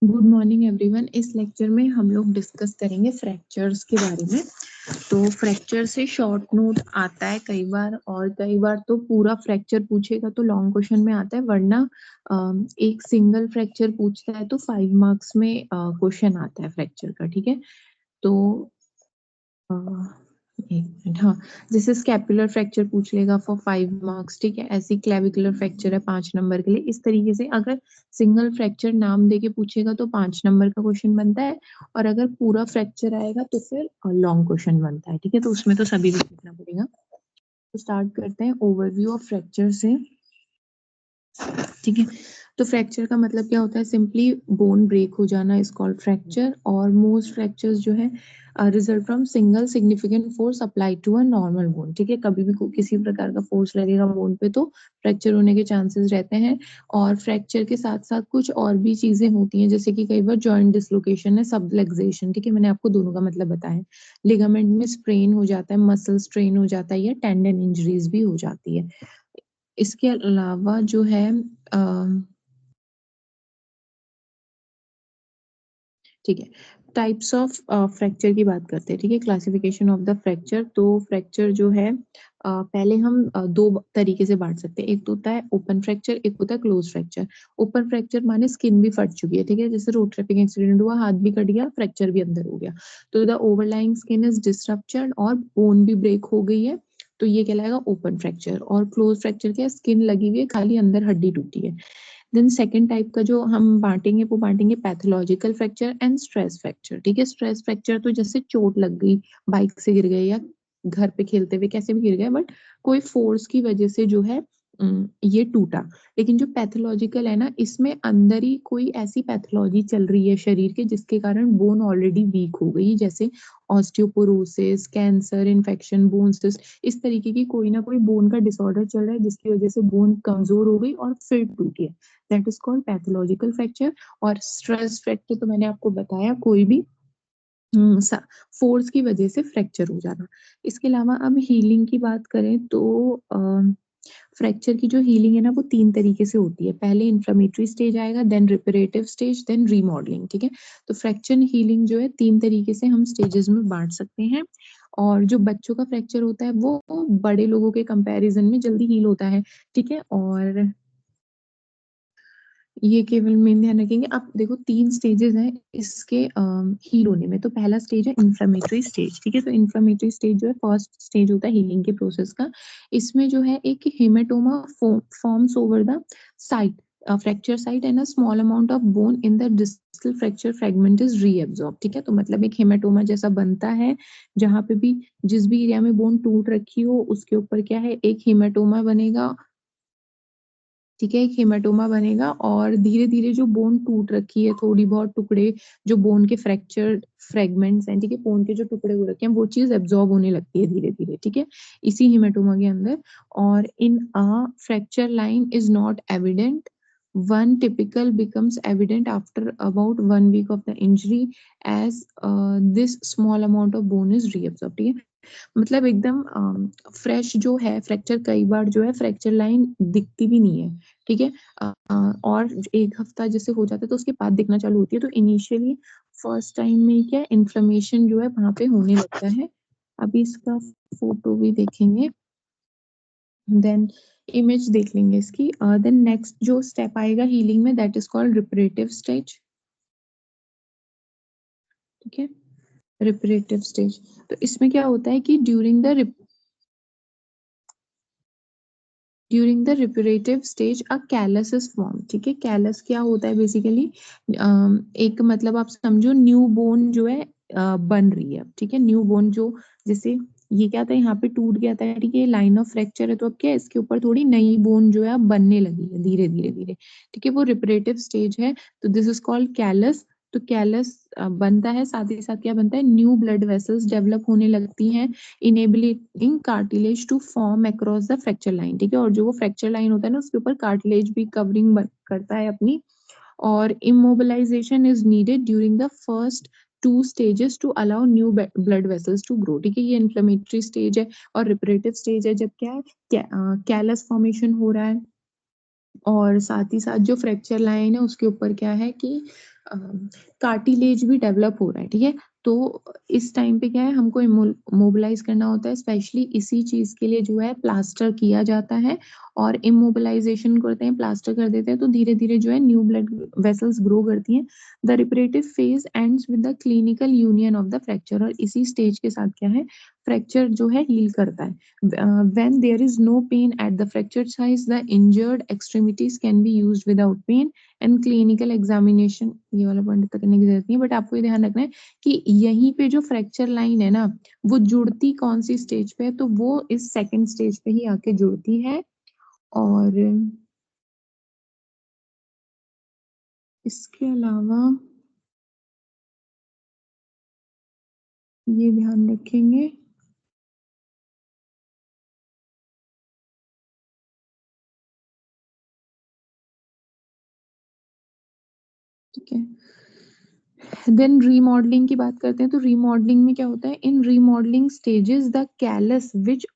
Good morning everyone. इस lecture में हम लोग डिस्कस करेंगे फ्रैक्चर्स के बारे में। तो फ्रैक्चर से शॉर्ट नोट आता है कई बार, और कई बार तो पूरा फ्रैक्चर पूछेगा तो लॉन्ग क्वेश्चन में आता है, वरना एक सिंगल फ्रैक्चर पूछता है तो 5 मार्क्स में क्वेश्चन आता है फ्रैक्चर का। ठीक है, तो अ, एक मिनट। हाँ, जैसे स्कैपुलर फ्रैक्चर पूछ लेगा फॉर 5 मार्क्स। ठीक है, ऐसी क्लेविकुलर फ्रैक्चर है 5 नंबर के लिए। इस तरीके से अगर सिंगल फ्रैक्चर नाम देके पूछेगा तो 5 नंबर का क्वेश्चन बनता है, और अगर पूरा फ्रैक्चर आएगा तो फिर लॉन्ग क्वेश्चन बनता है। ठीक है, तो उसमें तो सभी को लिखना पड़ेगा। तो स्टार्ट करते हैं ओवरव्यू ऑफ फ्रैक्चर से। ठीक है, तो फ्रैक्चर का मतलब क्या होता है? सिंपली बोन ब्रेक हो जाना इज कॉल्ड फ्रैक्चर। और मोस्ट फ्रैक्चर्स जो है result from single significant force applied to a normal bone. ठीक है, कभी भी किसी प्रकार का फोर्स लगेगा बोन पे तो फ्रैक्चर होने के चांसेस रहते हैं। और फ्रैक्चर के साथ साथ कुछ और भी चीजें होती हैं, जैसे कि कई बार जॉइंट डिसलोकेशन है, सबलक्सेशन। ठीक है, मैंने आपको दोनों का मतलब बताया। लिगामेंट में स्ट्रेन हो जाता है, मसल स्ट्रेन हो जाता है, या टेंडन इंजरीज भी हो जाती है। इसके अलावा जो है ठीक है, टाइप्स ऑफ फ्रैक्चर की बात करते हैं। ठीक है, क्लासिफिकेशन ऑफ द फ्रैक्चर। तो फ्रैक्चर जो है पहले हम दो तरीके से बांट सकते हैं। एक तो होता है ओपन फ्रैक्चर, एक होता है क्लोज फ्रैक्चर। ओपन फ्रैक्चर माने स्किन भी फट चुकी है। ठीक है, जैसे रोड ट्रैपिंग एक्सीडेंट हुआ, हाथ भी कट गया, फ्रैक्चर भी अंदर हो गया, तो द ओवरलाइंग स्किन इज डिसरप्चर्ड और बोन भी ब्रेक हो गई है, तो ये कहलाएगा ओपन फ्रैक्चर। और क्लोज फ्रैक्चर क्या है? स्किन लगी हुई है, खाली अंदर हड्डी टूटी है। देन सेकेंड टाइप का जो हम बांटेंगे वो बांटेंगे pathological fracture and stress fracture. ठीक है, स्ट्रेस फ्रैक्चर तो जैसे चोट लग गई, बाइक से गिर गए या घर पे खेलते हुए कैसे भी गिर गए, बट कोई फोर्स की वजह से जो है ये टूटा। लेकिन जो पैथोलॉजिकल है ना, इसमें अंदर ही कोई ऐसी पैथोलॉजी चल रही है शरीर के जिसके कारण बोन ऑलरेडी वीक हो गई, जैसे osteoporosis, cancer, infection, bone cyst, इस तरीके की कोई ना कोई बोन का डिसऑर्डर चल रहा है जिसकी वजह से बोन कमजोर हो गई और फिर टूटी है। That is called pathological fracture. और स्ट्रेस फ्रैक्चर तो मैंने आपको बताया, कोई भी फोर्स की वजह से फ्रैक्चर हो जाना। इसके अलावा अब हीलिंग की बात करें तो फ्रैक्चर की जो हीलिंग है ना, वो 3 तरीके से होती है। पहले इन्फ्लेमेटरी स्टेज आएगा, then reparative stage, then remodelling. ठीक है, तो फ्रैक्चर हीलिंग जो है 3 तरीके से हम स्टेजेस में बांट सकते हैं। और जो बच्चों का फ्रैक्चर होता है वो बड़े लोगों के कंपैरिजन में जल्दी हील होता है। ठीक है, और ये केवल मेन ध्यान रखेंगे। आप देखो 3 स्टेजेस हैं इसके हील होने में। तो पहला स्टेज है इन्फ्लेमेटरी स्टेज। ठीक है, तो इन्फ्लेमेटरी स्टेज जो है फर्स्ट स्टेज होता है हीलिंग के प्रोसेस का। इसमें जो है एक haematoma forms over the site, fracture site, and a small amount of bone in the distal fracture fragment is reabsorb. ठीक है, तो मतलब एक हेमेटोमा जैसा बनता है, जहां पे भी जिस भी एरिया में बोन टूट रखी हो उसके ऊपर क्या है, एक हेमेटोमा बनेगा। ठीक है, एक हेमाटोमा बनेगा, और धीरे धीरे जो बोन टूट रखी है, थोड़ी बहुत टुकड़े जो बोन के फ्रैक्चर फ्रेगमेंट्स हैं, ठीक है, बोन के जो टुकड़े हो रखे हैं, वो चीज एब्जॉर्ब होने लगती है धीरे धीरे। ठीक है, इसी हेमाटोमा के अंदर। और in a fracture line is not evident, one typical becomes evident after about 1 week of the injury, as this small amount of bone is reabsorbed। ठीक है, मतलब एकदम फ्रेश जो है फ्रैक्चर, कई बार जो है फ्रैक्चर लाइन दिखती भी नहीं है। ठीक है, और 1 हफ्ता जैसे हो जाता है तो उसके बाद दिखना चालू होती है। तो इनिशियली फर्स्ट टाइम में क्या इन्फ्लेमेशन जो है वहां पे होने लगता है। अभी इसका फोटो भी देखेंगे, देन इमेज देख लेंगे इसकी। देन नेक्स्ट जो स्टेप आएगा हीलिंग में, दैट इज कॉल्ड रिपरेटिव स्टेज। ठीक है, रिपरेटिव स्टेज। तो इसमें क्या होता है कि during the reparative stage a callus is form. ठीक है, कैलस क्या होता है बेसिकली? एक मतलब आप समझो न्यू बोन जो है बन रही है। ठीक है, न्यू बोन जो, जैसे ये क्या था, यहाँ पे टूट गया था, ठीक है, लाइन ऑफ फ्रैक्चर है, तो अब क्या है, इसके ऊपर थोड़ी नई बोन जो है अब बनने लगी है धीरे धीरे धीरे। ठीक है, वो रिपरेटिव स्टेज है। तो दिस इज कॉल्ड कैलस। तो कैलस बनता है, साथ ही साथ क्या बनता है, न्यू ब्लड वेसल्स डेवलप होने लगती हैं, enabling cartilage to form across the fracture line. ठीक है, और जो वो फ्रैक्चर लाइन होता है ना, उसके ऊपर कार्टिलेज भी कवरिंग करता है अपनी। और immobilization is needed during the first 2 stages to allow new blood vessels to grow. ठीक है, ये इन्फ्लेमेटरी स्टेज है। और रिपरेटिव स्टेज है जब क्या है, कैलस फॉर्मेशन हो रहा है, और साथ ही साथ जो फ्रैक्चर लाइन है उसके ऊपर क्या है कि कार्टिलेज भी डेवलप हो रहा है, ठीक है? तो इस टाइम पे क्या है, हमको इमोबिलाइज़ करना होता है, स्पेशली इसी चीज़ के लिए जो है प्लास्टर किया जाता है और इमोबिलाइज़ेशन करते हैं, प्लास्टर कर देते हैं, तो धीरे-धीरे जो है न्यू ब्लड वेसल्स ग्रो करती हैं। The reparative phase ends with the clinical union of the fracture, और इसी स्टेज के साथ क्या है, फ्रैक्चर जो है हील करता है। When there is no pain at the fractured size, the injured extremities can be used without pain and clinical examination। ये वाला पॉइंट तक करने की जरूरत नहीं है, बट आपको ये ध्यान रखना है कि यहीं पे जो फ्रैक्चर लाइन है ना, वो जुड़ती कौन सी स्टेज पे है, तो वो इस सेकंड स्टेज पे ही आके जुड़ती है। और इसके अलावा ये ध्यान रखेंगे, ठीक है। देन रीमॉडलिंग की बात करते हैं, तो रीमॉडलिंग में क्या होता है, in remodelling stages the callus which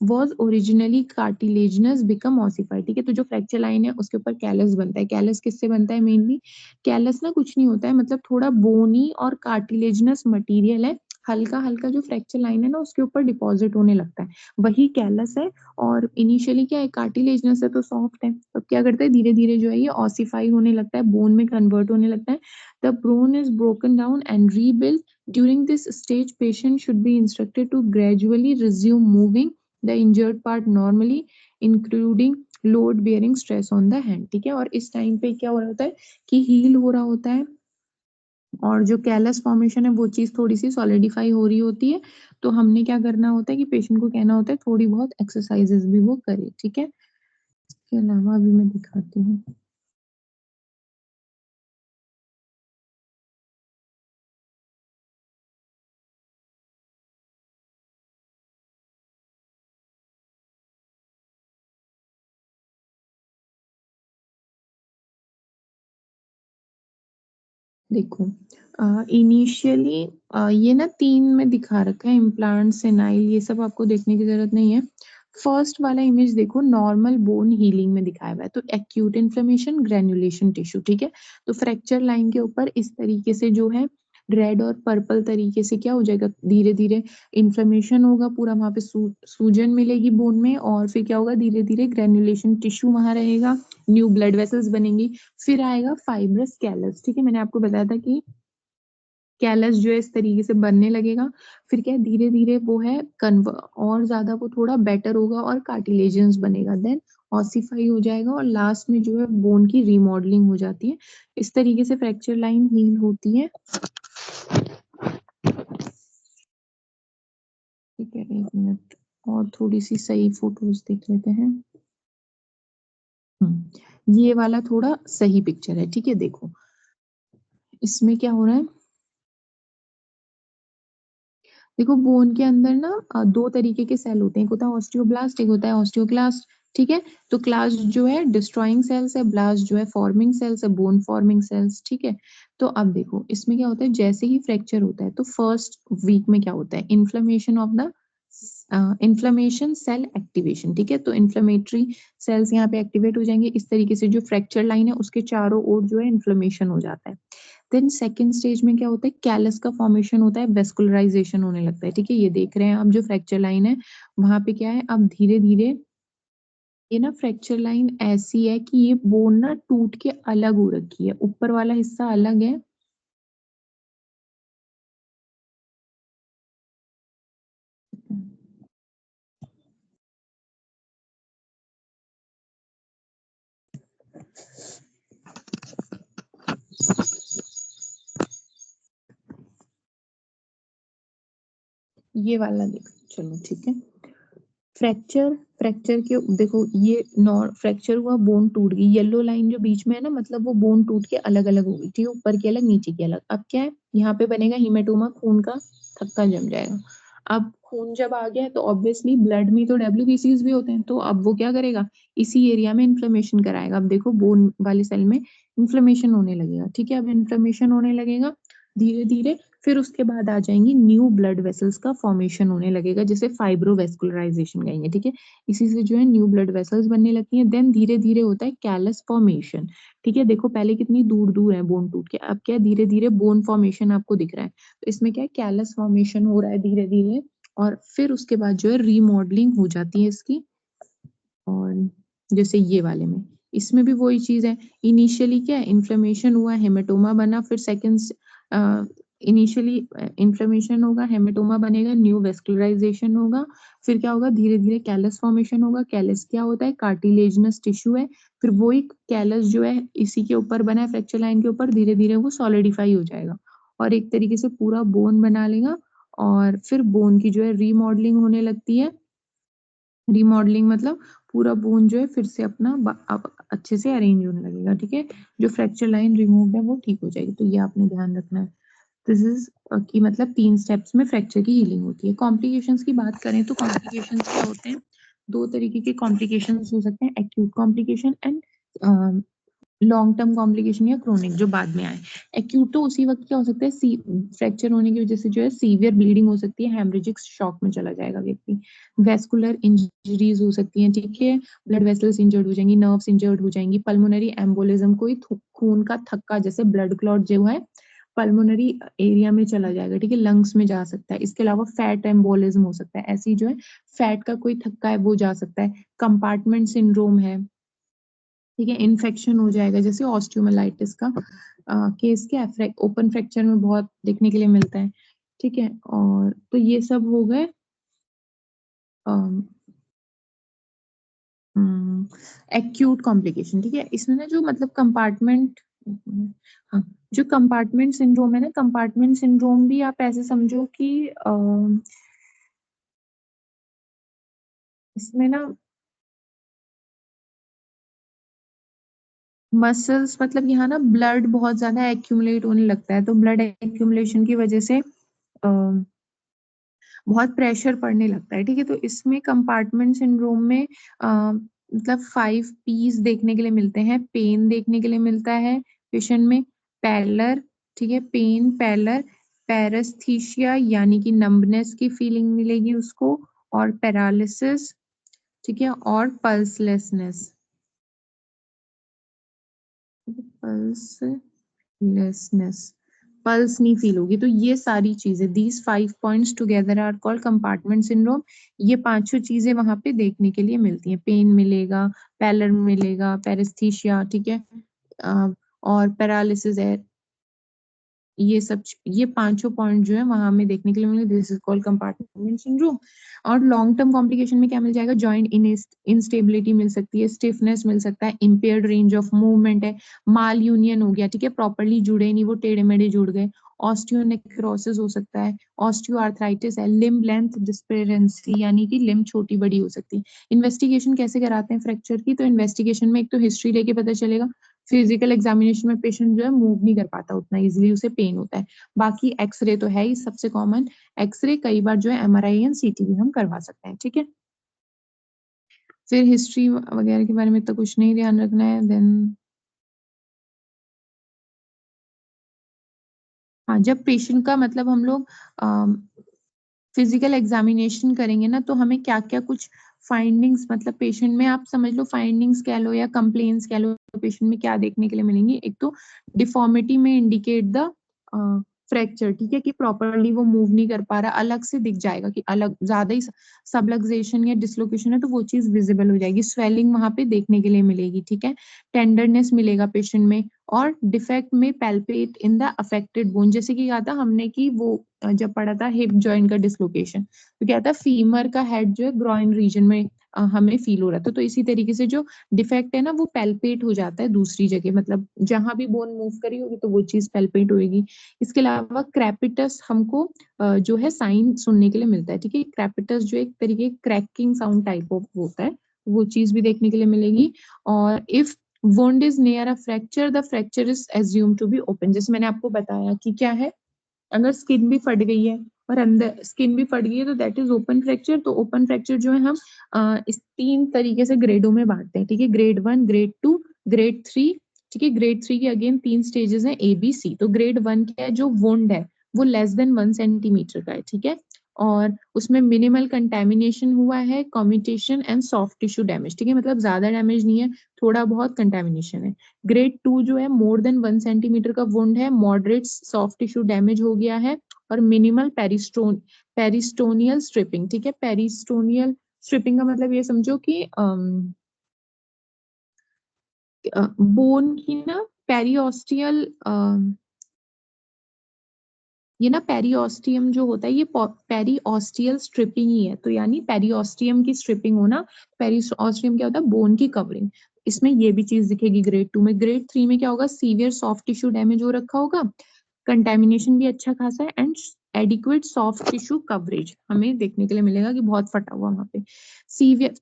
was originally cartilaginous become ossified, ठीक है। तो जो फ्रैक्चर लाइन है उसके ऊपर कैलस बनता है। कैलस किससे बनता है मेनली? कैलस ना कुछ नहीं होता है, मतलब थोड़ा बोनी और कार्टिलेजिनस मटेरियल है, हल्का हल्का जो फ्रैक्चर लाइन है ना उसके ऊपर डिपॉजिट होने लगता है, वही कैलस है। और इनिशियली क्या है, कार्टिलेजिनस है तो सॉफ्ट है, तो क्या करता है, धीरे धीरे जो है ये ऑसिफाई होने लगता है, बोन में कन्वर्ट होने लगता है। The bone is broken down and rebuilt. During this stage, patient should be instructed to gradually resume moving the injured part normally, including load bearing stress on the hand, ठीक है। और इस time पे क्या हो रहा होता है कि हील हो रहा होता है, और जो कैलस फॉर्मेशन है वो चीज़ थोड़ी-सी सॉलिडिफाई हो रही होती है। तो हमने क्या करना होता है कि पेशेंट को कहना होता है थोड़ी बहुत एक्सरसाइज़ेज़ भी वो करे, ठीक है। इसके अलावा अभी मैं दिखाती हूँ। देखो, इनिशियली ये ना 3 में दिखा रखा है, इम्प्लांट, सेनाइल, ये सब आपको देखने की ज़रूरत नहीं है। फर्स्ट वाला इमेज देखो, नॉर्मल बोन हीलिंग में दिखाया हुआ है, तो एक्यूट इन्फ्लेमेशन, ग्रैन्युलेशन टिश्यू, ठीक है। तो फ्रैक्चर लाइन के ऊपर इस तरीके से जो है रेड और पर्पल तरीके से क्या हो जाएगा, धीरे-धीरे इन्फ्लेमेशन होगा पूरा, वहाँ पे सूजन मिलेगी बोन में, और फिर क्या होगा, धीरे-धीरे ग्रैन्युलेशन टिश्यू वहाँ रहेगा, न्यू ब्लड वेसल्स बनेंगी, फिर आएगा फाइब्रस कैलस, ठीक है। मैंने आपको बताया था कि कैलस जो है इस तरीके से बनने लगेगा, फिर क्या है, धीरे-धीरे वो है कन्व और ज़्यादा वो थोड़ा बेटर होगा और कार्टिलेजियस बनेगा, देन ऑसिफाई हो जाएगा और लास्ट में जो है बोन की रीमॉडलिंग हो जाती है। इस तरीके से फ्रैक्चर लाइन हील होती है। ठीक है, 1 मिनट और थोड़ी-सी सही फ़ोटोज़ देख लेते हैं। ये वाला थोड़ा सही पिक्चर है, ठीक है, देखो। इसमें क्या हो रहा है, देखो बोन के अंदर ना 2 तरीके के सेल होते हैं, एक होता है ऑस्टियोब्लास्ट, एक होता है ऑस्टियोक्लास्ट, ठीक है। तो क्लास्ट जो है डिस्ट्रॉइंग सेल्स है, ब्लास्ट जो है फॉर्मिंग सेल्स है, बोन फॉर्मिंग सेल्स, ठीक है। तो अब देखो इसमें क्या होता है, जैसे ही फ्रैक्चर होता है तो फर्स्ट वीक में क्या होता है, inflammation of the inflammation cell activation, ठीक है। तो इन्फ्लेमेटरी सेल्स यहाँ पे एक्टिवेट हो जाएंगे, इस तरीके से जो फ्रैक्चर लाइन है उसके चारों ओर जो है इन्फ्लेमेशन हो जाता है। देन सेकंड स्टेज में क्या होता है, कैलस का फॉर्मेशन होता है, वेस्कुलराइजेशन होने लगता है, ठीक है। ये देख रहे हैं आप जो फ्रैक्चर लाइन है, वहां पे क्या है, अब धीरे धीरे ये ना फ्रैक्चर लाइन ऐसी है कि ये बोन ना टूट के अलग हो रखी है, ऊपर वाला हिस्सा अलग है। ये वाला देखो, चलो ठीक है। फ्रैक्चर फ्रैक्चर के देखो, ये नॉर फ्रैक्चर हुआ, बोन टूट गई, येलो लाइन जो बीच में है ना, मतलब वो बोन टूट के अलग अलग हो गई, ठीक है, ऊपर की अलग नीचे की अलग। अब क्या है, यहाँ पे बनेगा हिमेटोमा, खून का थक्का जम जाएगा। अब खून जब आ गया है तो ऑब्वियसली ब्लड में तो डब्ल्यूबीसीज भी होते हैं, तो अब वो क्या करेगा, इसी एरिया में इन्फ्लेमेशन कराएगा। अब देखो बोन वाले सेल में इन्फ्लेमेशन होने लगेगा, ठीक है। अब इन्फ्लेमेशन होने लगेगा, धीरे धीरे फिर उसके बाद आ जाएंगी न्यू ब्लड वेसल्स का फॉर्मेशन होने लगेगा, जैसे फाइब्रोवेस्कुलराइजेशन कहेंगे, ठीक है। इसी से जो है न्यू ब्लड वेसल्स बनने लगती हैं। देन धीरे धीरे होता है कैलस फॉर्मेशन, ठीक है। देखो पहले कितनी दूर दूर है बोन टूट के, अब क्या है धीरे धीरे बोन फॉर्मेशन आपको दिख रहा है। तो इसमें क्या है कैलस फॉर्मेशन हो रहा है धीरे धीरे, और फिर उसके बाद जो है रीमॉडलिंग हो जाती है इसकी। और जैसे ये वाले में, इसमें भी वही चीज है। इनिशियली क्या है इन्फ्लेमेशन हुआ, हेमेटोमा बना, फिर सेकंड इनिशियली इन्फ्लेमेशन होगा, हेमेटोमा बनेगा, न्यू वेस्कुलराइजेशन होगा, फिर क्या होगा धीरे धीरे कैलस फॉर्मेशन होगा। कैलस क्या होता है, कार्टिलेजनस टिश्यू है। फिर वही कैलस जो है इसी के ऊपर बना है फ्रैक्चर लाइन के ऊपर, धीरे धीरे वो सॉलिडिफाई हो जाएगा और एक तरीके से पूरा बोन बना लेगा। और फिर बोन की जो है रीमॉडलिंग होने लगती है। रिमॉडलिंग मतलब पूरा बोन जो है फिर से अपना अब अच्छे से अरेंज होने लगेगा, ठीक है। जो फ्रैक्चर लाइन रिमूव है वो ठीक हो जाएगी। तो ये आपने ध्यान रखना है। दिस इज कि मतलब 3 स्टेप्स में फ्रैक्चर की हीलिंग होती है। कॉम्प्लिकेशंस की बात करें तो कॉम्प्लिकेशंस क्या होते हैं, 2 तरीके के कॉम्प्लिकेशंस हो सकते हैं, acute complication and long term complication या क्रोनिक जो बाद में आए। एक्यूट तो उसी वक्त क्या हो सकता है, फ्रैक्चर होने की वजह से जो है सीवियर ब्लीडिंग हो सकती है, हेमरेजिक शॉक में चला जाएगा व्यक्ति। वेस्कुलर इंजरीज हो सकती हैं, ठीक है, ब्लड वेसल्स इंजर्ड हो जाएंगी, नर्व्स इंजर्ड हो जाएंगी, पल्मोनरी एम्बोलिज्म, कोई खून का थक्का जैसे ब्लड क्लॉट जो है पल्मोनरी एरिया में चला जाएगा, ठीक है, लंग्स में जा सकता है। इसके अलावा फैट एम्बोलिज्म हो सकता है, ऐसी जो है फैट का कोई थक्का है वो जा सकता है। कंपार्टमेंट सिंड्रोम है, ठीक है, इन्फेक्शन हो जाएगा जैसे ऑस्टियोमाइलाइटिस का केस क्या है ओपन फ्रैक्चर में बहुत देखने के लिए मिलता है, ठीक है। और तो ये सब हो गए एक्यूट कॉम्प्लिकेशन, ठीक है। इसमें ना जो मतलब कंपार्टमेंट, हाँ, जो कंपार्टमेंट सिंड्रोम है ना, कंपार्टमेंट सिंड्रोम भी आप ऐसे समझो कि इसमें ना मसल्स मतलब यहाँ ना ब्लड बहुत ज्यादा एक्यूमुलेट होने लगता है, तो ब्लड एक्यूमुलेशन की वजह से बहुत प्रेशर पड़ने लगता है, ठीक है। तो इसमें कंपार्टमेंट सिंड्रोम में मतलब 5 P's देखने के लिए मिलते हैं। पेन देखने के लिए मिलता है पेशेंट में, पैलर, ठीक है, पेन पैलर, पैरेस्थीसिया यानी कि नंबनेस की फीलिंग मिलेगी उसको, और पैरालिसिस, ठीक है, और पल्सलेसनेस, पल्सलेसनेस, पल्स नहीं फील होगी। तो ये सारी चीजें, these 5 points together are called compartment syndrome. ये पांचों चीजें वहां पे देखने के लिए मिलती हैं, पेन मिलेगा, पैलर मिलेगा, पैरेस्थीसिया, ठीक है, और पैरालिसिस है। ये पांचों पॉइंट जो है वहां हमें देखने के लिए मिले, this is called compartment syndrome. और लॉन्ग टर्म कॉम्प्लिकेशन में क्या मिल जाएगा, जॉइंट इंस्टेबिलिटी मिल सकती है, स्टिफनेस मिल सकता है, इम्पेयर्ड रेंज ऑफ मूवमेंट है, माल यूनियन हो गया, ठीक है, प्रॉपरली जुड़े नहीं, वो टेढ़े मेढ़े जुड़ गए, ऑस्टियोनेक्रोसिस हो सकता है, ऑस्टियोआर्थराइटिस है, लिम्ब लेंथ डिस्पेरेंसी यानी कि लिम्ब छोटी बड़ी हो सकती है। इन्वेस्टिगेशन कैसे कराते हैं फ्रैक्चर की, तो इन्वेस्टिगेशन में एक तो हिस्ट्री लेके पता चलेगा, फिजिकल एग्जामिनेशन में पेशेंट जो है मूव नहीं कर पाता उतना इजीली, उसे पेन होता है। बाकी एक्सरे तो है ही सबसे कॉमन, एक्सरे कई बार जो है एमआरआई एंड सीटी भी हम करवा सकते हैं, ठीक है। फिर हिस्ट्री वगैरह के बारे में तो कुछ नहीं ध्यान रखना है। देन हाँ, जब पेशेंट का मतलब हम लोग फिजिकल एग्जामिनेशन करेंगे ना, तो हमें क्या क्या कुछ फाइंडिंग्स मतलब पेशेंट में आप समझ लो फाइंडिंग्स कह लो या कंप्लेन्स कह लो, पेशेंट में क्या देखने के लिए मिलेंगी। एक तो डिफॉर्मिटी में इंडिकेट द फ्रैक्चर, ठीक है, कि प्रॉपरली वो मूव नहीं कर पा रहा, अलग से दिख जाएगा कि अलग ज्यादा ही सबलक्सेशन या डिसलोकेशन है तो वो चीज विजिबल हो जाएगी, स्वेलिंग वहां पे देखने के लिए मिलेगी, ठीक है, टेंडरनेस मिलेगा पेशेंट में, और डिफेक्ट में palpate in the affected bone, जैसे कि कहा था हमने कि वो जब पढ़ा था हिप जॉइंट का डिसलोकेशन, तो क्या था फीमर का हेड जो है ग्रॉइन रीजन में हमें फील हो रहा था। तो इसी तरीके से जो डिफेक्ट है ना वो पैल्पेट हो जाता है दूसरी जगह, मतलब जहां भी बोन मूव करी होगी तो वो चीज पैल्पेट होगी। इसके अलावा क्रैपिटस हमको जो है साइन सुनने के लिए मिलता है, ठीक है, क्रैपिटस जो एक तरीके क्रैकिंग साउंड टाइप ऑफ होता है, वो चीज भी देखने के लिए मिलेगी। और if wound is near a fracture, the fracture is assumed to be open, जैसे मैंने आपको बताया कि क्या है, अगर स्किन भी फट गई है और अंदर स्किन भी फट गई है तो दैट इज ओपन फ्रैक्चर। तो ओपन फ्रैक्चर जो है हम इस 3 तरीके से ग्रेडों में बांटते हैं, ठीक है, ग्रेड 1, ग्रेड 2, ग्रेड 3, ठीक है। ग्रेड 3 के अगेन 3 स्टेजेस हैं A B C। तो ग्रेड 1 क्या है, जो वुंड है वो लेस देन 1 सेंटीमीटर का है, ठीक है, और उसमें मिनिमल कंटेमिनेशन हुआ है, commutation and soft tissue damage, ठीक है, मतलब ज्यादा डैमेज नहीं है, थोड़ा बहुत कंटेमिनेशन है। ग्रेड 2 जो है मोर देन 1 सेंटीमीटर का वुंड है, मॉडरेट सॉफ्ट टिश्यू डैमेज हो गया है, और मिनिमल पेरिस्टोनियल स्ट्रिपिंग, ठीक है, पेरिस्टोनियल स्ट्रिपिंग का मतलब ये समझो कि बोन की ना पेरियोस्टियल, ये ना पेरियोस्टियम जो होता है ये पेरियोस्टियल स्ट्रिपिंग ही है, तो यानी पेरियोस्टियम की स्ट्रिपिंग होना। पेरियोस्टियम क्या होता है, बोन की कवरिंग। इसमें ये भी चीज दिखेगी ग्रेड 2 में। ग्रेड 3 में क्या होगा, सीवियर सॉफ्ट टिश्यू डैमेज हो रखा होगा, कंटेमिनेशन भी अच्छा खासा है, and adequate soft tissue coverage हमें देखने के लिए मिलेगा कि बहुत फटा हुआ वहां पे। सीवियर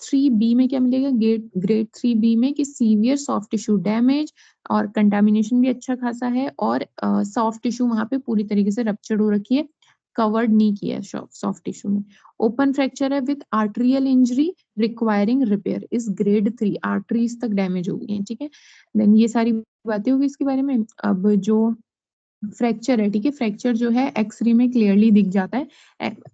3B में क्या मिलेगा, ग्रेड 3B में कि सीवियर सॉफ्ट टिश्यू डैमेज और कंटामिनेशन भी अच्छा खासा है, और सॉफ्ट टिश्यू वहां पे पूरी तरीके से रप्चर्ड हो रखी है, कवर्ड नहीं किया है सॉफ्ट टिश्यू में। ओपन फ्रैक्चर है with arterial injury requiring repair is grade 3, arteries तक डैमेज हो गई है, ठीक है। देन ये सारी बातें होगी इसके बारे में। अब जो फ्रैक्चर है, ठीक है, फ्रैक्चर जो है एक्सरे में क्लियरली दिख जाता है।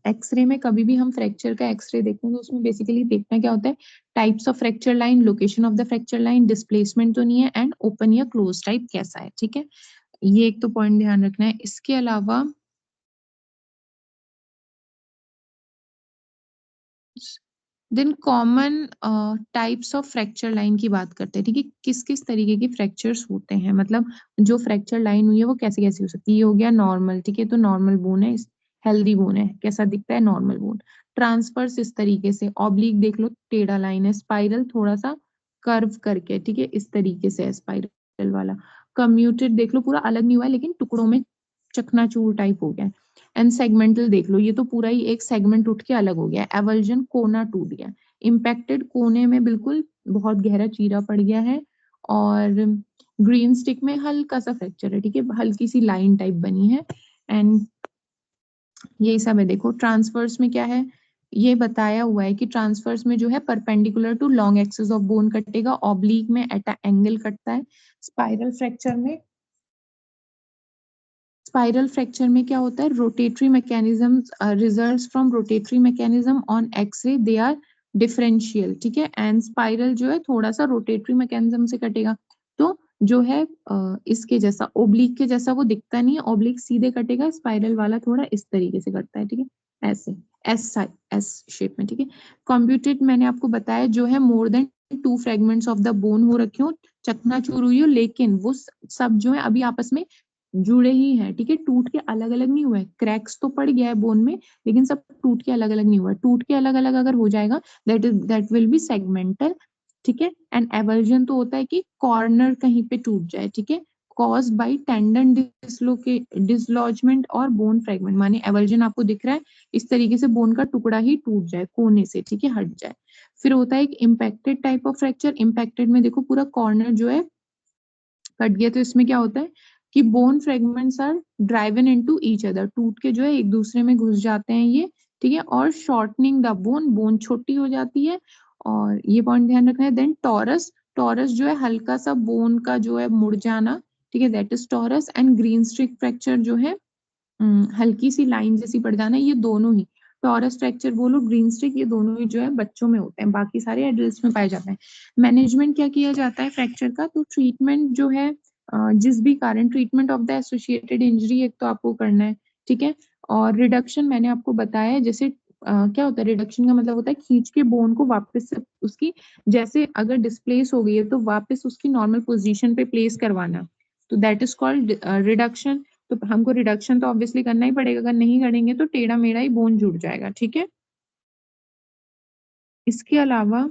एक्सरे में कभी भी हम फ्रैक्चर का एक्सरे देखते हैं तो उसमें बेसिकली देखना क्या होता है, types of fracture line, location of the fracture line, displacement तो नहीं है, एंड ओपन या क्लोज टाइप कैसा है, ठीक है। ये एक तो पॉइंट ध्यान रखना है। इसके अलावा then common types of fracture line की बात करते हैं, ठीक है, किस किस तरीके की फ्रैक्चर्स होते हैं, मतलब जो फ्रैक्चर लाइन हुई है वो कैसे कैसे हो सकती है। ये हो गया नॉर्मल, ठीक है, तो नॉर्मल बोन है, हेल्दी बोन है, कैसा दिखता है नॉर्मल बोन। ट्रांसफर्स इस तरीके से, ऑब्लिक देख लो टेढ़ा लाइन है, स्पाइरल थोड़ा सा कर्व करके, ठीक है, इस तरीके से है स्पाइरल वाला। कम्यूटेड देख लो पूरा अलग नहीं हुआ है लेकिन टुकड़ों में चकनाचूर टाइप हो गया है। एंड सेगमेंटल देख लो, ये तो पूरा ही एक सेगमेंट उठ के अलग हो गया। एवल्जन, कोना टूट गया। इम्पैक्टेड, कोने में बिल्कुल बहुत गहरा चीरा पड़ गया है। और ग्रीन स्टिक में हल्का सा फ्रैक्चर है, ठीक है, हल्की सी लाइन टाइप बनी है। एंड यही सब है। देखो ट्रांसफर्स में क्या है, ये बताया हुआ है कि ट्रांसफर्स में जो है perpendicular to long axis of bone कटेगा, ऑब्लिक में एट एंगल कटता है। स्पाइरल फ्रैक्चर में, स्पाइरल फ्रैक्चर में क्या होता है, rotatory mechanism results from rotatory mechanism on x-ray, they are differential, ठीक है। एंड स्पाइरल जो है थोड़ा सा रोटेटरी मैकेनिज्म से कटेगा, तो जो है इसके जैसा ओब्लिक के जैसा वो दिखता नहीं है, ओब्लिक सीधे कटेगा, स्पाइरल वाला थोड़ा इस तरीके से कटता है, ठीक है, ऐसे एस एस शेप में, ठीक है। कॉम्प्यूटेड मैंने आपको बताया जो है more than 2 fragments of the bone हो रखे हो, चकनाचूर हुई हो, लेकिन वो सब जो है अभी आपस में जुड़े ही हैं, ठीक है, टूट के अलग अलग नहीं हुए। क्रैक्स तो पड़ गया है बोन में लेकिन सब टूट के अलग अलग नहीं हुआ। टूट के अलग अलग अगर हो जाएगा दैट विल बी सेगमेंटल, ठीक है। एंड एवर्जन तो होता है कि कॉर्नर कहीं पे टूट जाए, ठीक है, कॉज बाई टेंडन डिसलोके डिसलॉजमेंट और बोन फ्रेगमेंट, माने एवर्जन आपको दिख रहा है इस तरीके से बोन का टुकड़ा ही टूट जाए कोने से, ठीक है, हट जाए। फिर होता है एक impacted type of fracture. Impacted में देखो पूरा कॉर्नर जो है कट गया, तो इसमें क्या होता है कि bone fragments are driven into each other, टूट के जो है एक दूसरे में घुस जाते हैं ये, ठीक है, और शॉर्टनिंग द बोन, बोन छोटी हो जाती है। और ये पॉइंट ध्यान रखना है। देन टॉरस, टॉरस जो है हल्का सा बोन का जो है मुड़ जाना, ठीक है, that is torus. And greenstick fracture जो है हल्की सी लाइन जैसी पड़ जाना, ये दोनों ही टॉरस फ्रैक्चर बोलो, ग्रीन स्ट्रिक, ये दोनों ही जो है बच्चों में होते हैं, बाकी सारे एडल्ट्स में पाए जाते हैं। मैनेजमेंट क्या किया जाता है फ्रैक्चर का, तो ट्रीटमेंट जो है जिस भी कारण, treatment of the associated injury एक तो आपको करना है, ठीक है। और रिडक्शन मैंने आपको बताया है, जैसे क्या होता है रिडक्शन का मतलब होता है खींच के बोन को वापस से उसकी, जैसे अगर डिस्प्लेस हो गई है तो वापस उसकी नॉर्मल पोजीशन पे प्लेस करवाना, तो दैट इज कॉल्ड रिडक्शन। तो हमको रिडक्शन तो ऑब्वियसली करना ही पड़ेगा, अगर नहीं करेंगे तो टेढ़ा मेढ़ा ही बोन जुड़ जाएगा, ठीक है। इसके अलावा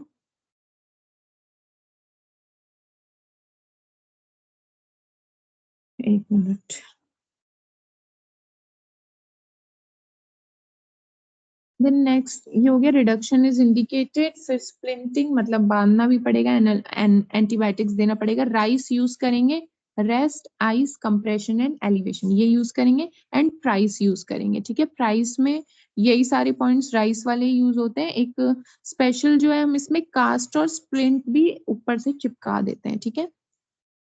एक मिनट, देन नेक्स्ट ये हो गया रिडक्शन इज इंडिकेटेड। फिर स्प्लिंटिंग मतलब बांधना भी पड़ेगा, एंटीबायोटिक्स देना पड़ेगा, राइस यूज करेंगे, rest, ice, compression and elevation ये यूज करेंगे, एंड प्राइस यूज करेंगे, ठीक है। प्राइस में यही सारे पॉइंट्स राइस वाले यूज होते हैं। एक स्पेशल जो है हम इसमें कास्ट और स्प्लिंट भी ऊपर से चिपका देते हैं, ठीक है।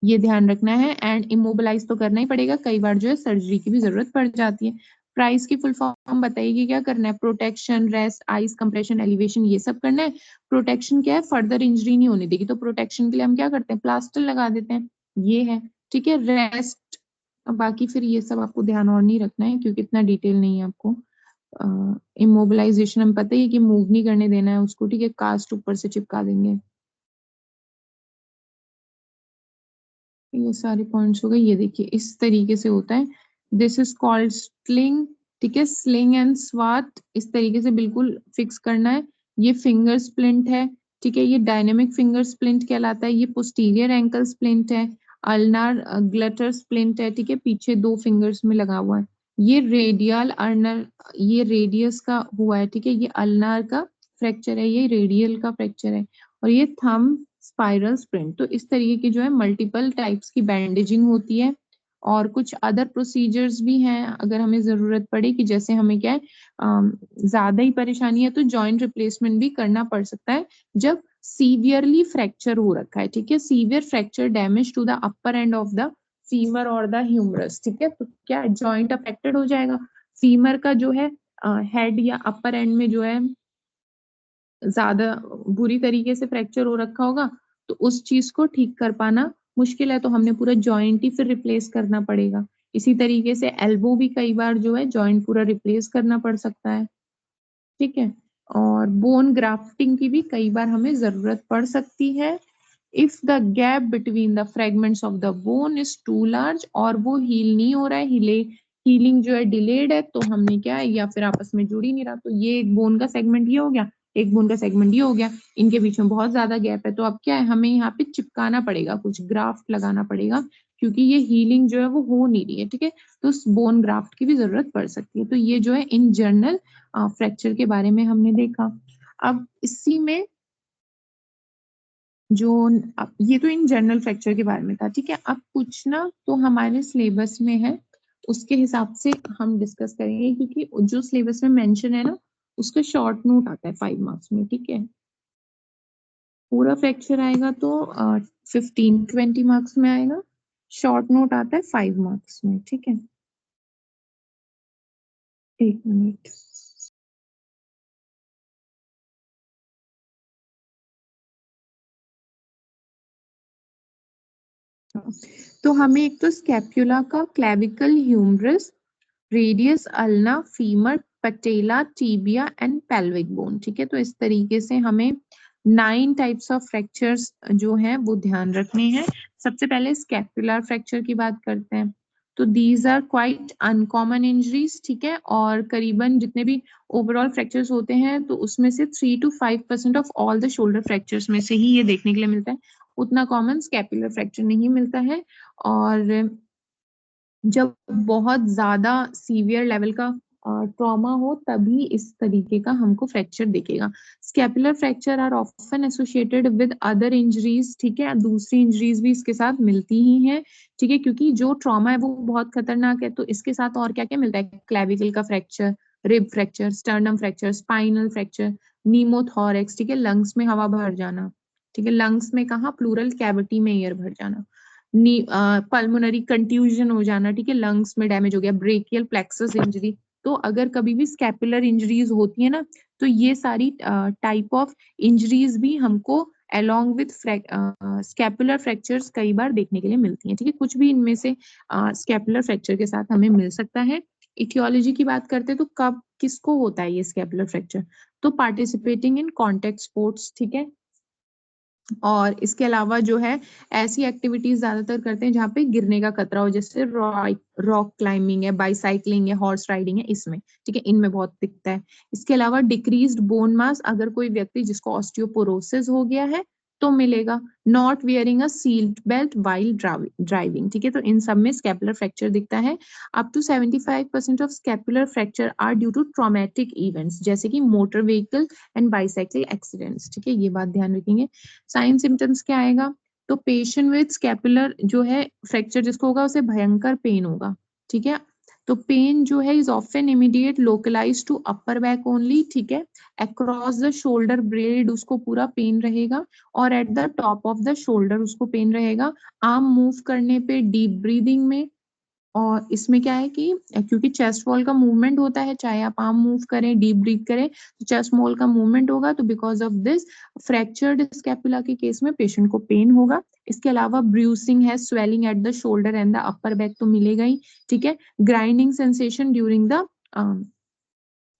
ये ध्यान रखना है। एंड इमोबिलाइज तो करना ही पड़ेगा, कई बार जो है सर्जरी की भी जरूरत पड़ जाती है। प्राइस की फुल फॉर्म बताइए क्या करना है? Protection, rest, ice compression, elevation, ये सब करना है। प्रोटेक्शन क्या है? फर्दर इंजरी नहीं होने देगी, तो प्रोटेक्शन के लिए हम क्या करते हैं? प्लास्टर लगा देते हैं, ये है। ठीक है, रेस्ट बाकी फिर ये सब आपको ध्यान और नहीं रखना है क्योंकि इतना डिटेल नहीं है आपको। इमोबिलाइजेशन हम पता ही है कि मूव नहीं करने देना है उसको, ठीक है, कास्ट ऊपर से चिपका देंगे। ये सारे पॉइंट्स हो गए। ये देखिए इस तरीके से होता है, दिस इज कॉल्ड स्लिंग। ठीक है, स्लिंग एंड स्वाट इस तरीके से बिल्कुल फिक्स करना है। ये फिंगर स्प्लिंट है, ठीक है, ये डायनेमिक फिंगर स्प्लिंट कहलाता है। ये पोस्टीरियर एंकल स्प्लिंट है। अल्नार ग्लटर स्प्लिंट है, ठीक है, पीछे दो फिंगर्स में लगा हुआ है। ये रेडियल अर्नर, ये रेडियस का हुआ है, ठीक है, ये अल्नार का फ्रैक्चर है, ये रेडियल का फ्रैक्चर है। और ये थंब स्पाइरल स्प्रिंट। तो इस तरीके की जो है मल्टीपल टाइप्स की बैंडेजिंग होती है। और कुछ अदर प्रोसीजर्स भी हैं अगर हमें जरूरत पड़े कि जैसे हमें क्या है ज्यादा ही परेशानी है तो जॉइंट रिप्लेसमेंट भी करना पड़ सकता है जब सीवियरली फ्रैक्चर हो रखा है। ठीक है, severe fracture damage to the upper end of the femur और द ह्यूमरस। ठीक है, तो क्या जॉइंट अफेक्टेड हो जाएगा। फीमर का जो है हेड या अपर एंड में जो है ज्यादा बुरी तरीके से फ्रैक्चर हो रखा होगा तो उस चीज को ठीक कर पाना मुश्किल है, तो हमने पूरा जॉइंट ही फिर रिप्लेस करना पड़ेगा। इसी तरीके से एल्बो भी कई बार जो है जॉइंट पूरा रिप्लेस करना पड़ सकता है। ठीक है, और बोन ग्राफ्टिंग की भी कई बार हमें जरूरत पड़ सकती है if the gap between the fragments of the bone is too large, और वो हील नहीं हो रहा है, हीलिंग जो है डिलेड है, तो हमने क्या है, या फिर आपस में जुड़ ही नहीं रहा, तो ये एक बोन का सेगमेंट ये हो गया, एक बोन का सेगमेंट ये हो गया, इनके बीच में बहुत ज्यादा गैप है, तो अब क्या है, हमें यहाँ पे चिपकाना पड़ेगा, कुछ ग्राफ्ट लगाना पड़ेगा क्योंकि ये हीलिंग जो है वो हो नहीं रही है। ठीक है, तो उस बोन ग्राफ्ट की भी जरूरत पड़ सकती है। तो ये जो है इन जनरल फ्रैक्चर के बारे में हमने देखा। अब इसी में जो ये तो इन जनरल फ्रैक्चर के बारे में था। ठीक है, अब कुछ ना तो हमारे सिलेबस में है उसके हिसाब से हम डिस्कस करेंगे क्योंकि जो सिलेबस में मेंशन है ना उसका शॉर्ट नोट आता है 5 मार्क्स में। ठीक है, पूरा फ्रैक्चर आएगा तो 15-20 मार्क्स में आएगा, शॉर्ट नोट आता है 5 मार्क्स में। ठीक है, एक मिनट। तो हमें एक तो स्कैपुला का, clavicle, humerus, radius ulna, femur, patella, tibia and pelvic bone. ठीक है, तो इस तरीके से हमें 9 टाइप्स ऑफ फ्रैक्चर्स जो हैं वो ध्यान रखने हैं। सबसे पहले स्कैपुलर फ्रैक्चर की बात करते हैं। तो these are quite uncommon injuries. ठीक है, और करीबन जितने भी ओवरऑल फ्रैक्चर्स होते हैं तो उसमें से 3 to 5% of all the shoulder fractures में से ही ये देखने के लिए मिलता है, उतना कॉमन स्कैपुलर फ्रैक्चर नहीं मिलता है। और जब बहुत ज्यादा सीवियर लेवल का ट्रॉमा हो तभी इस तरीके का हमको फ्रैक्चर दिखेगा। Scapular fracture are often associated with other injuries. ठीक है, दूसरी इंजरीज भी इसके साथ मिलती ही हैं। ठीक है, क्योंकि जो ट्रॉमा है वो बहुत खतरनाक है, तो इसके साथ और क्या क्या मिलता है? क्लेविकल का fracture, rib fracture, sternum fracture, spinal fracture, नीमोथोरेक्स। ठीक है, लंग्स में हवा भर जाना। ठीक है, लंग्स में कहा, प्लूरल कैविटी में एयर भर जाना। पल्मोनरी कंट्यूजन हो जाना। ठीक है, लंग्स में डैमेज हो गया, ब्रेकियल प्लेक्सस इंजरी। तो अगर कभी भी स्कैपुलर इंजरीज होती है ना तो ये सारी टाइप ऑफ इंजरीज भी हमको अलोंग विथ स्कैपुलर फ्रैक्चर्स कई बार देखने के लिए मिलती हैं। ठीक है, कुछ भी इनमें से स्कैपुलर फ्रैक्चर के साथ हमें मिल सकता है। इटियोलॉजी की बात करते हैं तो कब किसको होता है ये स्कैपुलर फ्रैक्चर? तो पार्टिसिपेटिंग इन कॉन्टेक्ट स्पोर्ट्स। ठीक है, और इसके अलावा जो है ऐसी एक्टिविटीज ज्यादातर करते हैं जहाँ पे गिरने का खतरा हो, जैसे रॉक क्लाइंबिंग है, बाइसाइक्लिंग है, हॉर्स राइडिंग है, इसमें। ठीक है, इनमें बहुत दिखता है। इसके अलावा डिक्रीज्ड बोन मास, अगर कोई व्यक्ति जिसको ऑस्टियोपोरोसिस हो गया है तो मिलेगा। Not wearing a seat belt while driving. ठीक है, तो इन सब में स्कैपुलर फ्रैक्चर दिखता है। Up to 75% of scapular fracture are due to traumatic events, जैसे कि motor vehicle and bicycle accidents. ठीक है, ये बात ध्यान रखेंगे। साइन सिम्टम्स क्या आएगा? तो पेशेंट विद स्कैपुलर जो है फ्रैक्चर जिसको होगा उसे भयंकर पेन होगा। ठीक है, तो पेन जो है is often immediate localize to upper back only, ठीक है। अक्रॉस द शोल्डर ब्लेड उसको पूरा पेन रहेगा, और at the top of the shoulder उसको पेन रहेगा। आर्म मूव करने पे डीप ब्रीदिंग में, और इसमें क्या है कि क्योंकि चेस्ट वॉल का मूवमेंट होता है, चाहे आप आर्म मूव करें डीप ब्रीथ करें तो चेस्ट वॉल का मूवमेंट होगा, तो because of this fractured scapula के केस में पेशेंट को पेन होगा। इसके अलावा ब्रूसिंग है, swelling at the shoulder and the upper back तो मिलेगा ही, ठीक है। Grinding sensation during the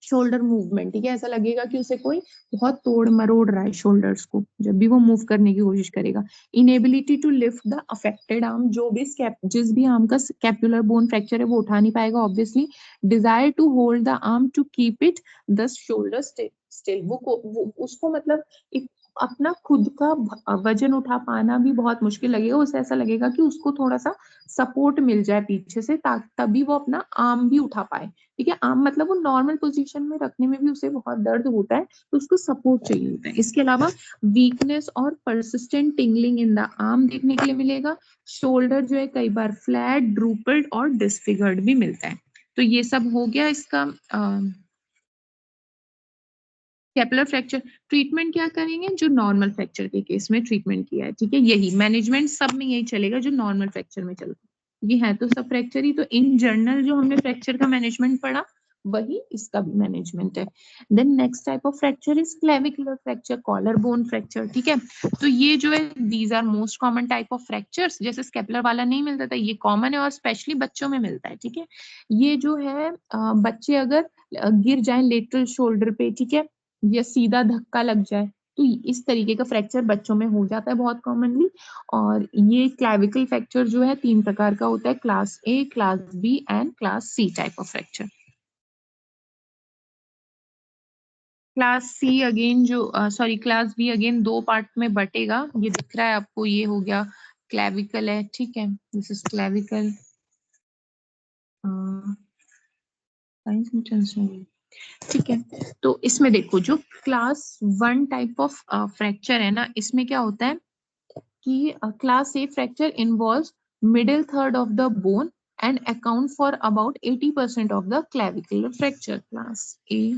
shoulder movement, ठीक है, ऐसा लगेगा कि उसे कोई बहुत तोड़ मरोड़ रहा है शोल्डर्स को जब भी वो मूव करने की कोशिश करेगा। Inability to lift the affected arm, जो भी जिस भी आर्म का स्कैपुलर बोन फ्रैक्चर है वो उठा नहीं पाएगा obviously. Desire to hold the arm to keep it the shoulder still, वो उसको मतलब अपना खुद का वजन उठा पाना भी बहुत मुश्किल लगेगा उसे, ऐसा लगेगा कि उसको थोड़ा सा सपोर्ट मिल जाए पीछे से, तभी वो अपना आर्म भी उठा पाए, ठीक है। आर्म मतलब वो नॉर्मल पोजीशन में रखने में भी उसे बहुत दर्द होता है, तो उसको सपोर्ट चाहिए होता है। इसके अलावा वीकनेस और persistent tingling in the arm देखने के लिए मिलेगा। शोल्डर जो है कई बार फ्लैट, ड्रूपल्ड और डिसफिगर्ड भी मिलता है। तो ये सब हो गया इसका स्कैपुलर फ्रैक्चर। ट्रीटमेंट क्या करेंगे, जो नॉर्मल फ्रैक्चर के केस में ट्रीटमेंट किया है, ठीक है। यही मैनेजमेंट सब में यही चलेगा जो नॉर्मल फ्रैक्चर में चलता है। ये है तो सब फ्रैक्चर ही, तो इन जनरल जो हमने फ्रैक्चर का मैनेजमेंट पढ़ा वही इसका भी मैनेजमेंट है। Then next type of fracture is clavicular fracture, collar bone fracture, ठीक है। तो ये जो है these are most common type of fractures. जैसे स्कैपुलर वाला नहीं मिलता था, ये कॉमन है और स्पेशली बच्चों में मिलता है, ठीक है। ये जो है बच्चे अगर गिर जाए लेटरल शोल्डर पे, ठीक है, या सीधा धक्का लग जाए, तो इस तरीके का फ्रैक्चर बच्चों में हो जाता है बहुत कॉमनली। और ये क्लैविकल फ्रैक्चर जो है 3 प्रकार का होता है, class A, class B and class C type of fracture. Class C again जो sorry class B again 2 part में बटेगा, ये दिख रहा है आपको, ये हो गया क्लैविकल है, ठीक है, दिस इज क्लैविकल। ठीक है। तो इसमें देखो जो क्लास 1 टाइप ऑफ फ्रैक्चर है ना, इसमें क्या होता है कि class A fracture involves middle third of the bone and account for about 80% of the clavicular fracture. Class ए,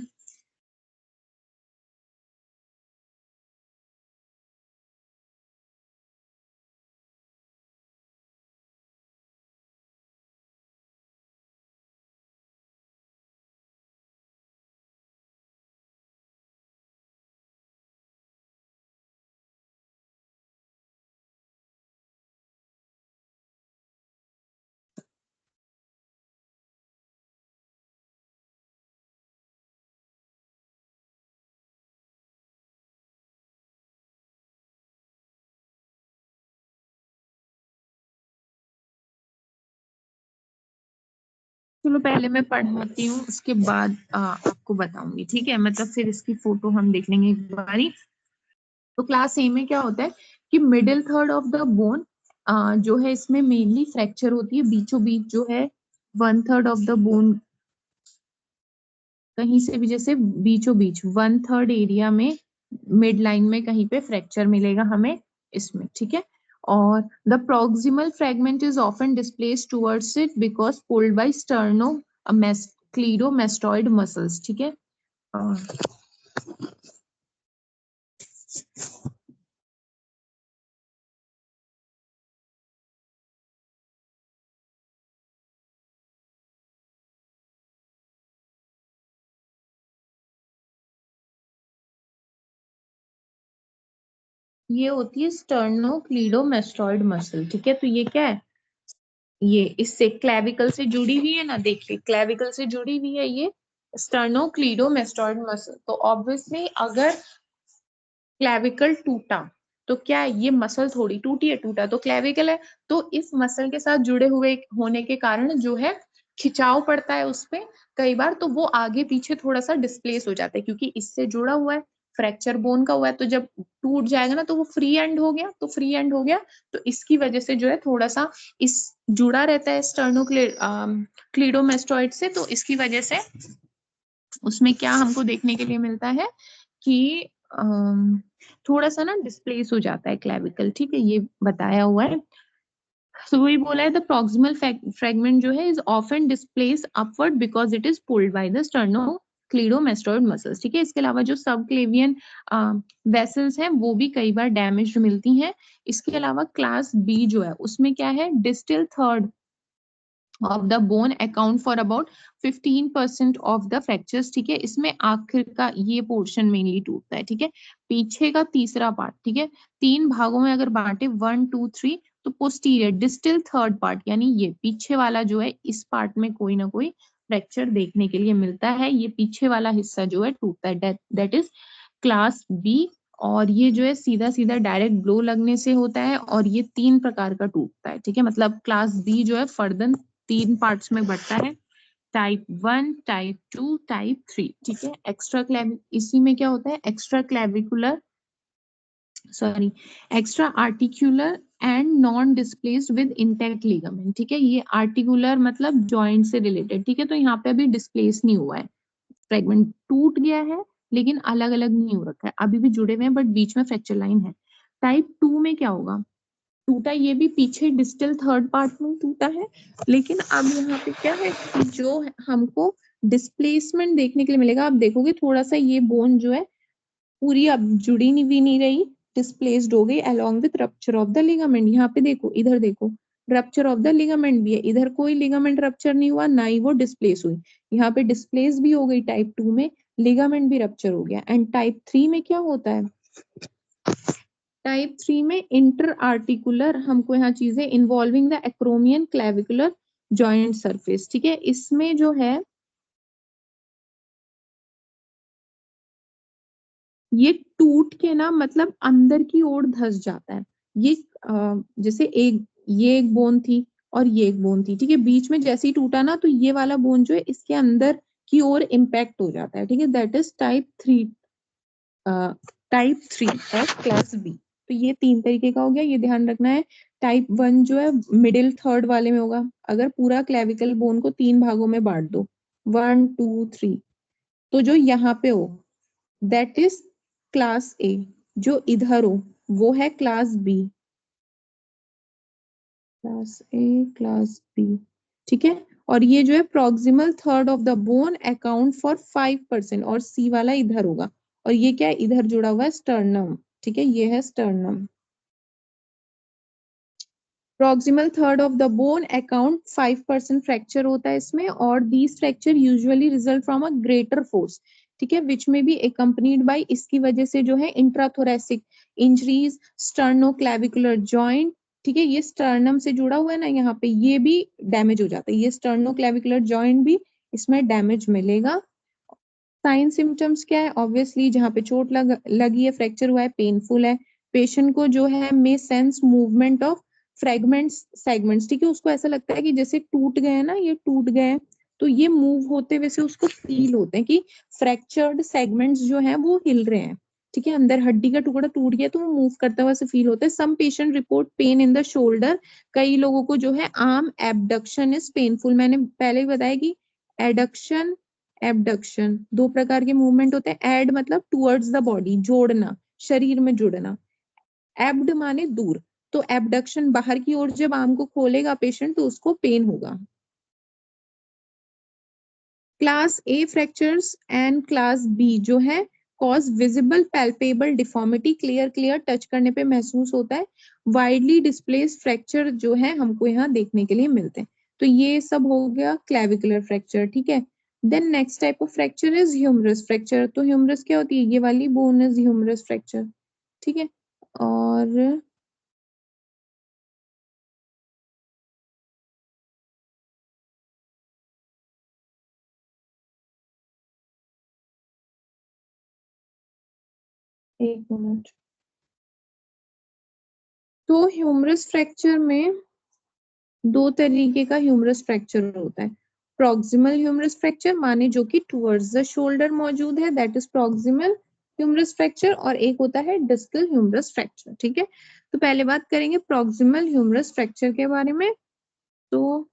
चलो पहले मैं पढ़ाती हूँ उसके बाद आपको बताऊंगी, ठीक है, मतलब फिर इसकी फोटो हम देख लेंगे एक बारी। तो क्लास ए में क्या होता है कि middle third of the bone जो है इसमें मेनली फ्रैक्चर होती है, बीचों बीच जो है 1/3 ऑफ द बोन, कहीं से भी जैसे बीचों बीच 1/3 एरिया में मिड लाइन में कहीं पे फ्रैक्चर मिलेगा हमें इसमें, ठीक है। और the proximal fragment is often displace towards it because pulled by sternocleidomastoid muscles, ठीक है। ये होती है स्टर्नोक्लीडोमेस्टॉइड मसल, ठीक है। तो ये क्या है, ये इससे क्लेविकल से जुड़ी हुई है ना, देखिए क्लेविकल से जुड़ी हुई है ये स्टर्नोक्लीडोमेस्टॉइड मसल। तो ऑब्वियसली अगर क्लेविकल टूटा तो क्या है, ये मसल थोड़ी टूटी है, टूटा तो क्लेविकल है, तो इस मसल के साथ जुड़े हुए होने के कारण जो है खिंचाव पड़ता है उस पे कई बार, तो वो आगे पीछे थोड़ा सा डिस्प्लेस हो जाता है क्योंकि इससे जुड़ा हुआ है, फ्रैक्चर बोन का हुआ है, तो जब टूट जाएगा ना तो वो फ्री एंड हो गया, तो फ्री एंड हो गया, तो इसकी वजह से जो है थोड़ा सा इस जुड़ा रहता है क्लीडोमेस्टॉइड से, तो इसकी वजह से उसमें क्या हमको देखने के लिए मिलता है कि थोड़ा सा ना डिस्प्लेस हो जाता है क्लेविकल, ठीक है, ये बताया हुआ है। तो वही बोला है द प्रॉक्सिमल फ्रेगमेंट जो है is often displace upward because it is pulled by the sternocleidomastoid muscles. ठीक है, इसके अलावा जो सब क्लेवियन वेसल्स हैं वो भी कई बार डैमेज मिलती हैं। इसके अलावा क्लास बी जो है उसमें क्या है, distal third of the bone account for about 15% of the fractures. ठीक है, इसमें आखिर का ये पोर्शन मेनली टूटता है। ठीक है, पीछे का तीसरा पार्ट। ठीक है, तीन भागों में अगर बांटे 1 2 3, तो पोस्टीरियर डिस्टल थर्ड पार्ट यानी ये पीछे वाला जो है, इस पार्ट में कोई ना कोई फ्रैक्चर देखने के लिए मिलता है। ये पीछे वाला हिस्सा जो है टूटता है, दैट इज क्लास बी। और ये जो है सीधा सीधा डायरेक्ट ब्लो लगने से होता है और ये 3 प्रकार का टूटता है। ठीक है, मतलब क्लास बी जो है फर्दर 3 पार्ट्स में बढ़ता है, टाइप 1, टाइप 2, टाइप 3। ठीक है, इसी में क्या होता है, extra clavicular sorry extra articular and non displaced with intact ligament. ठीक है, ये आर्टिकुलर मतलब जॉइंट से रिलेटेड। ठीक है, तो यहाँ पे अभी डिस्प्लेस नहीं हुआ है, फ्रेगमेंट टूट गया है लेकिन अलग अलग नहीं हो रखा है, अभी भी जुड़े हुए हैं बट बीच में फ्रैक्चर लाइन है। टाइप 2 में क्या होगा, टूटा ये भी पीछे डिस्टल थर्ड पार्ट में टूटा है, लेकिन अब यहाँ पे क्या है कि जो हमको डिस्प्लेसमेंट देखने के लिए मिलेगा। आप देखोगे थोड़ा सा ये बोन जो है पूरी अब जुड़ी नहीं भी नहीं रही, डिस्प्लेस्ड हो गई along with rupture of the ligament. यहाँ पे देखो, इधर देखो, रप्चर ऑफ द लिगामेंट भी है, इधर कोई लिगामेंट रप्चर नहीं हुआ, ना ही वो डिस्प्लेस हुई। यहाँ पे डिस्प्लेस भी हो गई टाइप 2 में, लिगामेंट भी रप्चर हो गया। एंड टाइप 3 में क्या होता है, टाइप 3 में इंटर आर्टिकुलर हमको यहाँ चीजें involving the acromion clavicular joint surface. ठीक है, इसमें जो है ये टूट के ना मतलब अंदर की ओर धस जाता है। ये जैसे ये एक बोन थी और ये एक बोन थी। ठीक है, बीच में जैसे ही टूटा ना तो ये वाला बोन जो है इसके अंदर की ओर इम्पैक्ट हो जाता है। ठीक है, that is type 3 of class B. तो ये 3 तरीके का हो गया, ये ध्यान रखना है। टाइप 1 जो है मिडिल थर्ड वाले में होगा, अगर पूरा क्लेविकल बोन को 3 भागों में बांट दो, 1 2 3, तो जो यहाँ पे हो दैट इज क्लास ए, जो इधर हो वो है class B, class A class B. ठीक है, और ये जो है proximal third of the bone account for 5%, और सी वाला इधर होगा। और ये क्या है, इधर जुड़ा हुआ है स्टर्नम। ठीक है, ये है sternum. Proximal third of the bone account 5% fracture होता है इसमें, और these fracture usually result from a greater force. ठीक है, विच में बी एक्कम्पनीड बाय, इसकी वजह से जो है इंट्राथोरेसिक इंजरीज, स्टर्नोक्लेविकुलर जॉइंट। ठीक है, ये स्टर्नम से जुड़ा हुआ है ना, यहाँ पे ये भी डैमेज हो जाता है, ये स्टर्नोक्लेविकुलर जॉइंट भी इसमें डैमेज मिलेगा। साइन सिम्टम्स क्या है, ऑब्वियसली जहाँ पे चोट लगी है, फ्रैक्चर हुआ है, पेनफुल है। पेशेंट को जो है may sense movement of fragments segments. ठीक है, उसको ऐसा लगता है कि जैसे टूट गए हैं ना, ये टूट गए हैं, तो ये मूव होते हुए से उसको फील होते हैं कि फ्रैक्चर्ड सेगमेंट्स जो हैं वो हिल रहे हैं। ठीक है, अंदर हड्डी का टुकड़ा टूट गया तो वो मूव करता हुआ से फील होता है। Some patient report pain in the shoulder, कई लोगों को जो है आर्म एबडक्शन इज पेनफुल। मैंने पहले ही बताया कि एडक्शन एबडक्शन 2 प्रकार के मूवमेंट होते हैं। एड मतलब टुवर्ड्स द बॉडी, जोड़ना, शरीर में जुड़ना। एब्ड माने दूर, तो एबडक्शन बाहर की ओर जब आर्म को खोलेगा पेशेंट तो उसको पेन होगा। Class A fractures and class B जो है cause visible palpable deformity, clear clear touch करने पे महसूस होता है। वाइडली डिस्प्लेस फ्रैक्चर जो है हमको यहाँ देखने के लिए मिलते हैं। तो ये सब हो गया क्लेविकुलर फ्रैक्चर। ठीक है, then next type of fracture is humerus fracture. तो ह्यूमरस क्या होती है, ये वाली बोन इज ह्यूमरस फ्रैक्चर। ठीक है, और एक मिनट, तो ह्यूमरस फ्रैक्चर में 2 तरीके का ह्यूमरस फ्रैक्चर होता है। प्रॉक्सिमल ह्यूमरस फ्रैक्चर माने जो कि टुवर्ड्स द शोल्डर मौजूद है, that is proximal humerus fracture, और एक होता है डिस्टल ह्यूमरस फ्रैक्चर। ठीक है, तो पहले बात करेंगे प्रॉक्सिमल ह्यूमरस फ्रैक्चर के बारे में। तो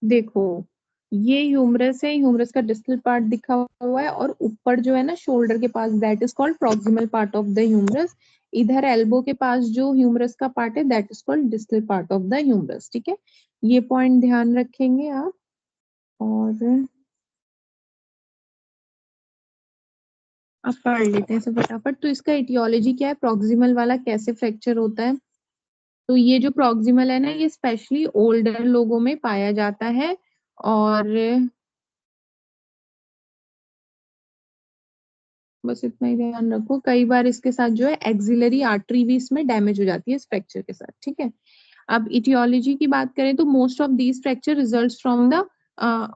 देखो ये ह्यूमरस है, ह्यूमरस का डिस्टल पार्ट दिखा हुआ है और ऊपर जो है ना शोल्डर के पास, that is called proximal part of the humerus. इधर एल्बो के पास जो ह्यूमरस का पार्ट है that is called distal part of the humerus. ठीक है, ये पॉइंट ध्यान रखेंगे आप। और अब पढ़ लेते हैं सब फटाफट। तो इसका इटियोलॉजी क्या है, प्रॉक्सिमल वाला कैसे फ्रैक्चर होता है। तो ये जो प्रॉक्सिमल है ना, ये स्पेशली ओल्डर लोगों में पाया जाता है। और बस इतना ही ध्यान रखो, कई बार इसके साथ जो है एक्सिलरी आर्टरी भी इसमें डैमेज हो जाती है इस फ्रैक्चर के साथ। ठीक है, अब इटियोलॉजी की बात करें तो most of these fracture results from the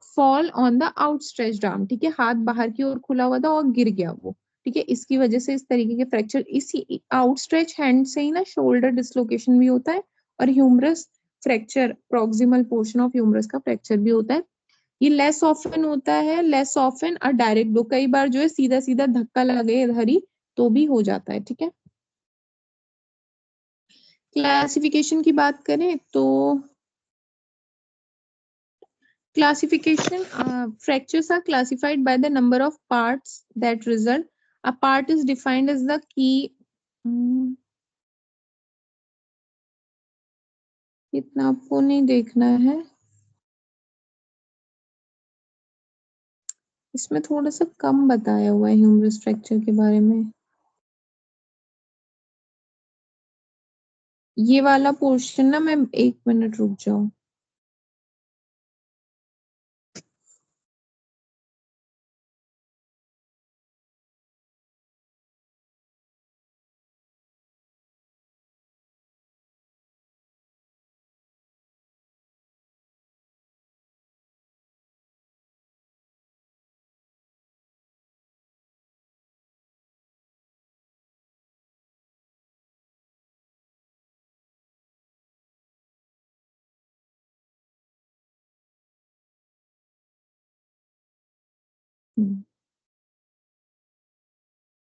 fall on the outstretched arm. ठीक है, हाथ बाहर की ओर खुला हुआ था और गिर गया वो। ठीक है, इसकी वजह से इस तरीके के फ्रैक्चर, इसी आउटस्ट्रेच हैंड से ही ना शोल्डर डिसलोकेशन भी होता है और humerus fracture, proximal portion of humerus का फ्रैक्चर भी होता है। ये लेस ऑफन होता है, लेस ऑफन और डायरेक्ट दो, कई बार जो है सीधा सीधा धक्का लगे इधर ही तो भी हो जाता है। ठीक है, क्लासिफिकेशन की बात करें तो classification, fractures are classified by the number of parts that result. A part is defined as the key. इतना आपको नहीं देखना है, इसमें थोड़ा सा कम बताया हुआ है ह्यूमरस फ्रैक्चर के बारे में। ये वाला पोर्शन ना, मैं एक मिनट रुक जाओ।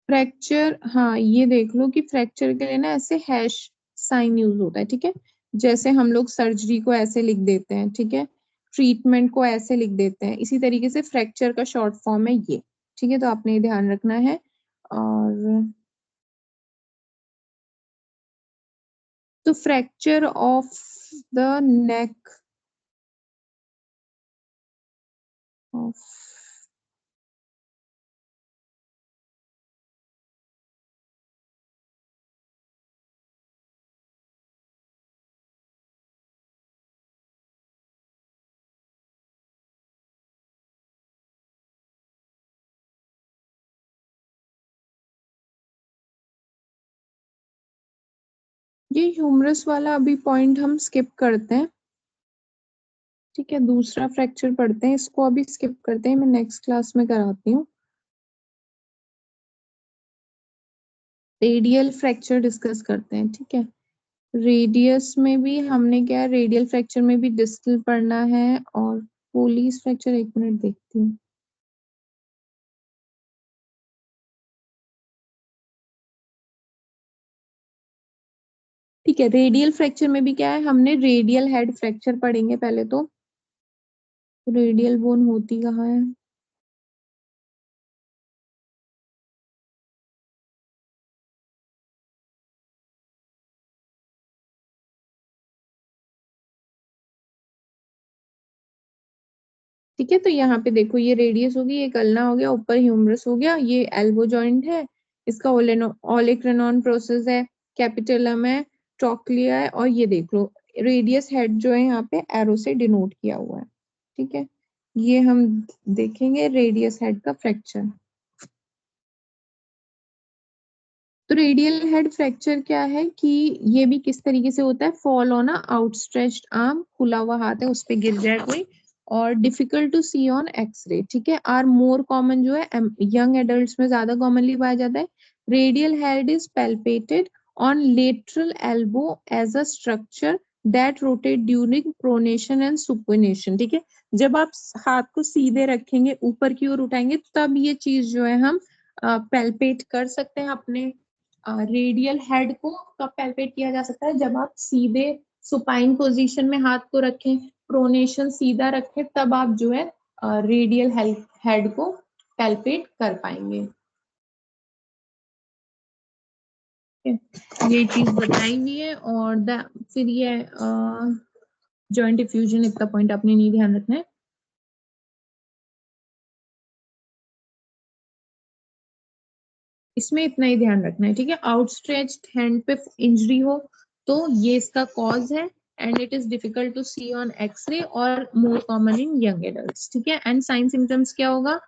फ्रैक्चर, हाँ ये देख लो कि फ्रैक्चर के लिए ना ऐसे हैश साइन यूज होता है। ठीक है, जैसे हम लोग सर्जरी को ऐसे लिख देते हैं, ठीक है, ट्रीटमेंट को ऐसे लिख देते हैं, इसी तरीके से फ्रैक्चर का शॉर्ट फॉर्म है ये। ठीक है, तो आपने ये ध्यान रखना है। और तो fracture of the neck of, ये ह्यूमरस वाला अभी पॉइंट हम स्किप करते हैं। ठीक है, दूसरा फ्रैक्चर पढ़ते हैं, इसको अभी स्किप करते हैं, मैं नेक्स्ट क्लास में कराती हूँ। रेडियल फ्रैक्चर डिस्कस करते हैं। ठीक है, रेडियस में भी हमने क्या, रेडियल फ्रैक्चर में भी डिस्टल पढ़ना है। और पोलीस फ्रैक्चर, एक मिनट देखती हूँ। ठीक है, रेडियल फ्रैक्चर में भी क्या है, हमने रेडियल हेड फ्रैक्चर पढ़ेंगे पहले तो। रेडियल बोन होती कहाँ है, ठीक है, तो यहाँ पे देखो ये रेडियस होगी, ये कलना हो गया, ऊपर ह्यूमरस हो गया, ये एल्बो जॉइंट है, इसका ओलेक्रेनॉन प्रोसेस है, कैपिटलम है, ट्रोक्लिया है, और ये देख लो रेडियस हेड जो है यहाँ पे एरो से डिनोट किया हुआ है। ठीक है, ये हम देखेंगे रेडियस हेड का फ्रैक्चर। तो रेडियल हेड फ्रैक्चर क्या है कि ये भी किस तरीके से होता है, फॉल ऑन आउटस्ट्रेच्ड आर्म, खुला हुआ हाथ है उस पे गिर जाए कोई, और difficult to see on x-ray. ठीक है, आर मोर कॉमन जो है यंग एडल्ट्स में ज्यादा कॉमनली पाया जाता है। Radial head is palpated on lateral elbow as a structure that rotate during pronation and supination. ठीक है, जब आप हाथ को सीधे रखेंगे ऊपर की ओर उठाएंगे तब ये चीज जो है हम पैल्पेट कर सकते हैं अपने। रेडियल हेड को कब पैल्पेट किया जा सकता है, जब आप सीधे सुपाइन पोजीशन में हाथ को रखें, प्रोनेशन सीधा रखें तब आप जो है रेडियल हेड को पैल्पेट कर पाएंगे। ये चीज बताई हुई है। और फिर ये जॉइंट डिफ्यूजन, इतना पॉइंट आपने नहीं ध्यान रखना है। इसमें इतना ही ध्यान रखना है, ठीक है। आउटस्ट्रेच्ड हैंड पे इंजरी हो तो ये इसका कॉज है, and it is difficult to see on X ray और more common in young adults, ठीक है। एंड साइन सिम्टम्स क्या होगा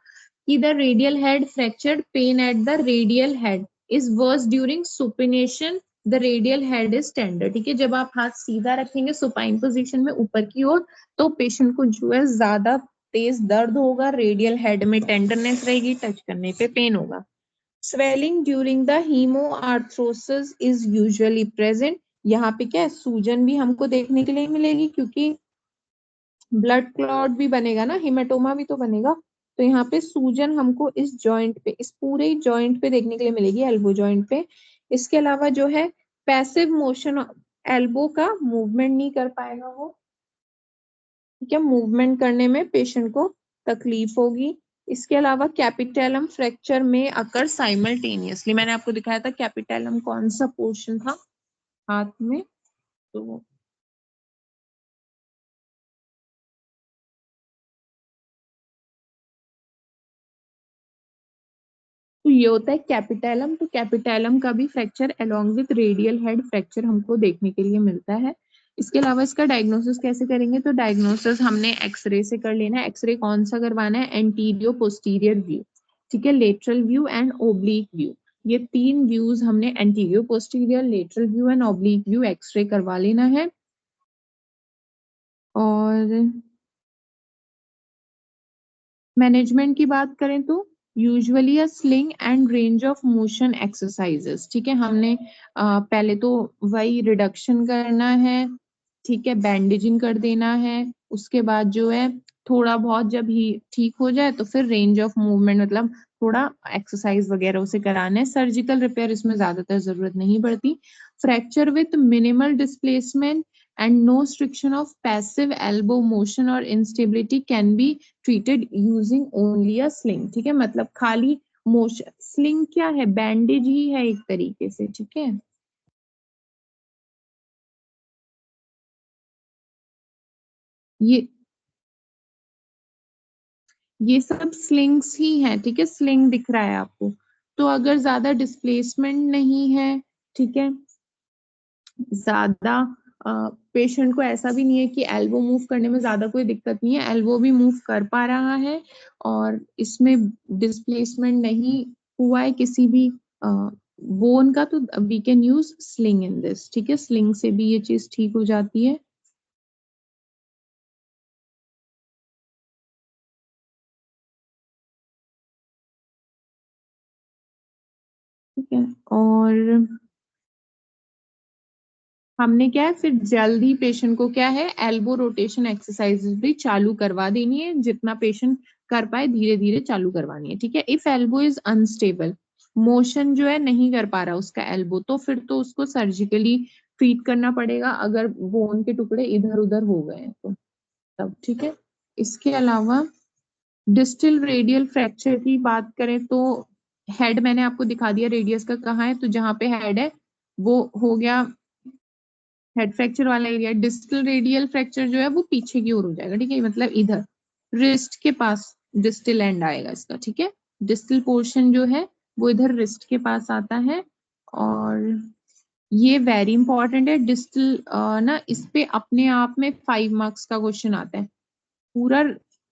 कि the radial head fractured, pain at the radial head is worse during supination, the radial head is tender, ठीक है। जब आप हाथ सीधा रखेंगे सुपाइन पोजीशन में ऊपर की ओर तो पेशेंट को जो है ज्यादा तेज दर्द होगा, रेडियल हेड में टेंडरनेस रहेगी, टच करने पे पेन होगा। Swelling during the haemarthrosis is usually present. यहाँ पे क्या है, सूजन भी हमको देखने के लिए मिलेगी क्योंकि ब्लड क्लॉट भी बनेगा ना, हिमेटोमा भी तो बनेगा। तो यहाँ पे सूजन हमको इस जॉइंट पे, इस पूरे जॉइंट पे देखने के लिए मिलेगी, एल्बो जॉइंट पे। इसके अलावा जो है पैसिव मोशन, एल्बो का मूवमेंट नहीं कर पाएगा वो, ठीक है। मूवमेंट करने में पेशेंट को तकलीफ होगी। इसके अलावा कैपिटेलम फ्रैक्चर में अकर साइमल्टेनियसली, मैंने आपको दिखाया था कैपिटेलम कौन सा पोर्शन था हाथ में, तो ये होता है कैपिटेलम। तो कैपिटेलम का भी fracture along with radial head fracture हमको देखने के लिए मिलता है। इसके अलावा इसका डायग्नोसिस कैसे करेंगे, तो डायग्नोसिस हमने एक्सरे से कर लेना है। एक्सरे कौन सा करवाना है, एंटीरियो पोस्टीरियर व्यू, ठीक है, lateral view and oblique view. ये तीन व्यूज हमने antero posterior, lateral view and oblique view X ray करवा लेना है। और मैनेजमेंट की बात करें तो usually a sling and range of motion exercises, ठीक है। हमने पहले तो वही रिडक्शन करना है, ठीक है, बैंडेजिंग कर देना है। उसके बाद जो है थोड़ा बहुत जब ही ठीक हो जाए तो फिर रेंज ऑफ मूवमेंट, मतलब थोड़ा एक्सरसाइज वगैरह उसे कराना है। सर्जिकल रिपेयर इसमें ज्यादातर जरूरत नहीं पड़ती। Fracture with minimal displacement and no restriction of passive elbow motion or instability can be treated using only a sling, ठीक है। मतलब खाली मोशन, स्लिंग क्या है, बैंडेज ही है एक तरीके से, ठीक है। ये ये सब स्लिंग्स ही हैं, ठीक है। स्लिंग दिख रहा है आपको, तो अगर ज्यादा डिस्प्लेसमेंट नहीं है, ठीक है, ज्यादा पेशेंट को ऐसा भी नहीं है कि एल्बो मूव करने में ज्यादा कोई दिक्कत नहीं है, एल्बो भी मूव कर पा रहा है और इसमें डिस्प्लेसमेंट नहीं हुआ है किसी भी बोन का, तो we can use sling in this, ठीक है। स्लिंग से भी ये चीज ठीक हो जाती है, ठीक है। और हमने क्या है फिर जल्दी पेशेंट को क्या है, एल्बो रोटेशन एक्सरसाइजेस भी चालू करवा देनी है, जितना पेशेंट कर पाए धीरे धीरे चालू करवानी है, ठीक है। If elbow is unstable, motion जो है नहीं कर पा रहा उसका एल्बो, तो फिर तो उसको सर्जिकली ट्रीट करना पड़ेगा, अगर बोन के टुकड़े इधर उधर हो गए हैं तो तब, ठीक है। इसके अलावा डिस्टल रेडियल फ्रैक्चर की बात करें तो हेड मैंने आपको दिखा दिया रेडियस का कहाँ है, तो जहां पे हेड है वो हो गया हेड फ्रैक्चर वाला एरिया। डिस्टल रेडियल फ्रैक्चर जो है वो पीछे की ओर हो जाएगा, ठीक है, मतलब इधर रिस्ट के पास डिस्टल एंड आएगा इसका, ठीक है। डिस्टल पोर्शन जो है वो इधर रिस्ट के पास आता है। और ये वेरी इंपॉर्टेंट है डिस्टल, ना इस पे अपने आप में 5 मार्क्स का क्वेश्चन आता है। पूरा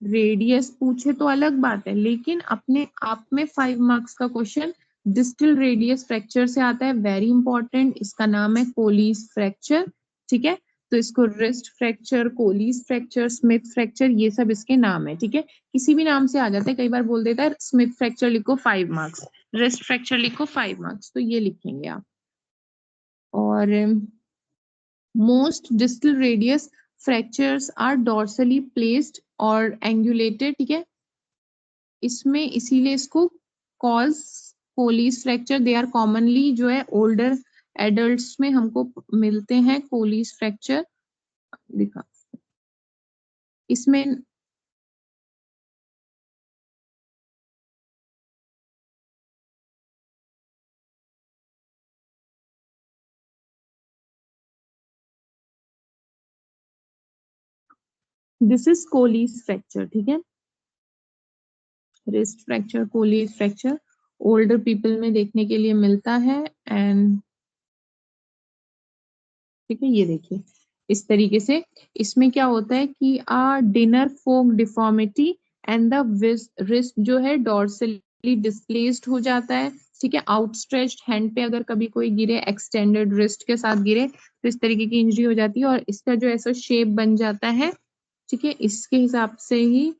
रेडियस पूछे तो अलग बात है, लेकिन अपने आप में 5 मार्क्स का क्वेश्चन डिस्टल रेडियस फ्रैक्चर से आता है, वेरी इंपॉर्टेंट। इसका नाम है कोलीस फ्रैक्चर, ठीक है। तो इसको wrist fracture, Colles fracture, Smith fracture, ये सब इसके नाम है, ठीक है। किसी भी नाम से आ जाता है, कई बार बोल देता है स्मिथ फ्रैक्चर लिखो 5 मार्क्स, रिस्ट फ्रैक्चर लिखो 5 मार्क्स, तो ये लिखेंगे आप। और most distal radius fractures are dorsally placed और एंगुलेटेड, ठीक है। इसमें इसीलिए इसको cause Colles fracture, they are commonly जो है ओल्डर एडल्ट्स में हमको मिलते हैं कोलीस फ्रैक्चर, दिखा इसमें दिस इज कोलीज फ्रैक्चर, ठीक है, wrist fracture, Colles fracture older people में देखने के लिए मिलता है। एंड ठीक है, ये देखिए इस तरीके से इसमें क्या होता है कि dinner fork deformity and the wrist जो है डॉर्सली डिस्प्लेस्ड हो जाता है, ठीक है। आउटस्ट्रेच्ड हैंड पे अगर कभी कोई गिरे एक्सटेंडेड रिस्ट के साथ गिरे तो इस तरीके की इंजरी हो जाती है और इसका जो ऐसा शेप बन जाता है, ठीक है, इसके हिसाब से ही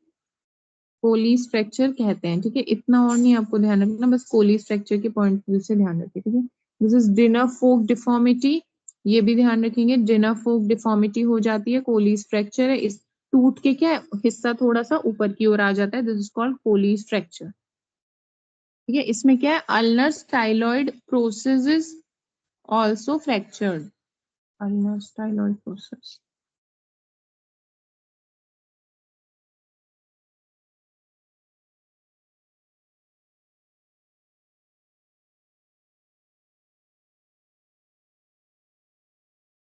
कोलीज फ्रैक्चर कहते हैं, ठीक है। इतना और नहीं आपको ध्यान रखना, बस कोलीज फ्रैक्चर के पॉइंट व्यू से ध्यान रखिए, ठीक है। This is dinner fork deformity, ये भी ध्यान रखेंगे, डिनर फोक डिफॉर्मिटी हो जाती है, कोलीज फ्रैक्चर है। इस टूट के क्या हिस्सा थोड़ा सा ऊपर की ओर आ जाता है, दिस इज कॉल्ड कोलीज फ्रैक्चर, ठीक है। इसमें क्या है, ulnar styloid process is also fractured, ulnar styloid process.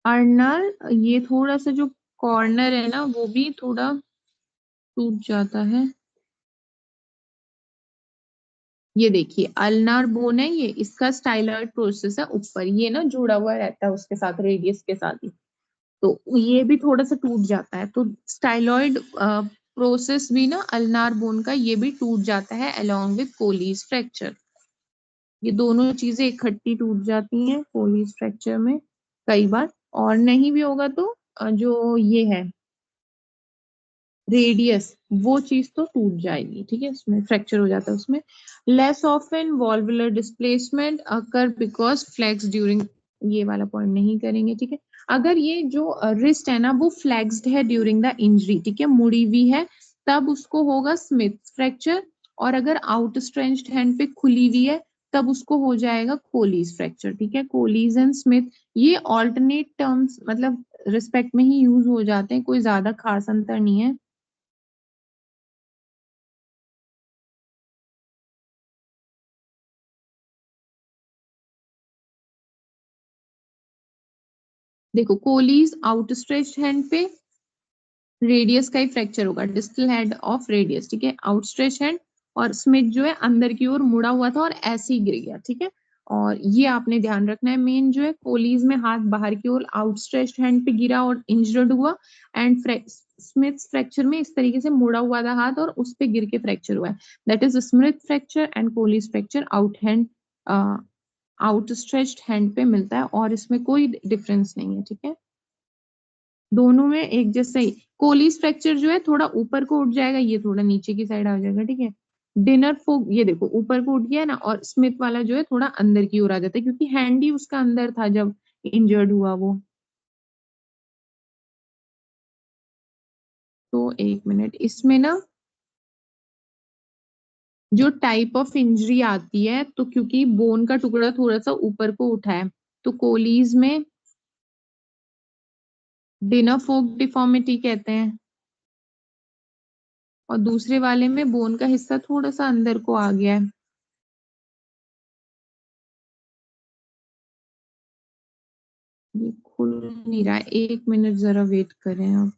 Earner ये थोड़ा सा जो कॉर्नर है ना वो भी थोड़ा टूट जाता है, ये देखिए अल्नार बोन है, ये इसका स्टाइलॉइड प्रोसेस है, ऊपर ये ना जुड़ा हुआ रहता है उसके साथ रेडियस के साथ ही, तो ये भी थोड़ा सा टूट जाता है। तो स्टाइलॉइड प्रोसेस भी ना अल्नार बोन का ये भी टूट जाता है अलोंग विद कोलीज फ्रैक्चर, ये दोनों चीजें इकट्ठी टूट जाती हैं कोलीज फ्रैक्चर में कई बार। और नहीं भी होगा तो जो ये है रेडियस वो चीज तो टूट जाएगी, ठीक है, उसमें फ्रैक्चर हो जाता है उसमें। Less often volar displacement occur because flex during, ये वाला पॉइंट नहीं करेंगे, ठीक है। अगर ये जो रिस्ट है ना वो फ्लेक्स्ड है ड्यूरिंग द इंजरी, ठीक है, मुड़ी हुई है, तब उसको होगा स्मिथ फ्रैक्चर। और अगर आउट स्ट्रेच्ड हैंड पे खुली हुई है तब उसको हो जाएगा कोलीज फ्रैक्चर, ठीक है। कोलीज एंड स्मिथ ये ऑल्टरनेट टर्म्स मतलब रिस्पेक्ट में ही यूज हो जाते हैं, कोई ज्यादा खास अंतर नहीं है। देखो कोलीज आउटस्ट्रेच्ड हैंड पे रेडियस का ही फ्रैक्चर होगा, डिस्टल हेड ऑफ रेडियस, ठीक है, आउटस्ट्रेच हैंड। और स्मिथ जो है अंदर की ओर मुड़ा हुआ था और ऐसे ही गिर गया, ठीक है। और ये आपने ध्यान रखना है, मेन जो है कोलीज में हाथ बाहर की ओर आउटस्ट्रेच्ड हैंड पे गिरा और इंजर्ड हुआ, एंड स्मिथ फ्रैक्चर में इस तरीके से मुड़ा हुआ था हाथ और उस पे गिर के फ्रैक्चर हुआ है, that is Smith fracture. And Colles fracture out hand outstretched hand पे मिलता है और इसमें कोई डिफरेंस नहीं है, ठीक है, दोनों में एक जैसा ही। कोलीज फ्रैक्चर जो है थोड़ा ऊपर को उठ जाएगा, ये थोड़ा नीचे की साइड आ जाएगा, ठीक है। डिनर फोक ये देखो ऊपर को उठ गया है ना, और स्मिथ वाला जो है थोड़ा अंदर की ओर आ जाता है क्योंकि हैंड ही उसका अंदर था जब इंजर्ड हुआ वो। तो एक मिनट, इसमें ना जो टाइप ऑफ इंजरी आती है, तो क्योंकि बोन का टुकड़ा थोड़ा सा ऊपर को उठा है, तो कोलीज में डिनर फोक डिफॉर्मिटी कहते हैं, और दूसरे वाले में बोन का हिस्सा थोड़ा सा अंदर को आ गया है। ये खुल नहीं रहा है, एक मिनट जरा वेट करें आप।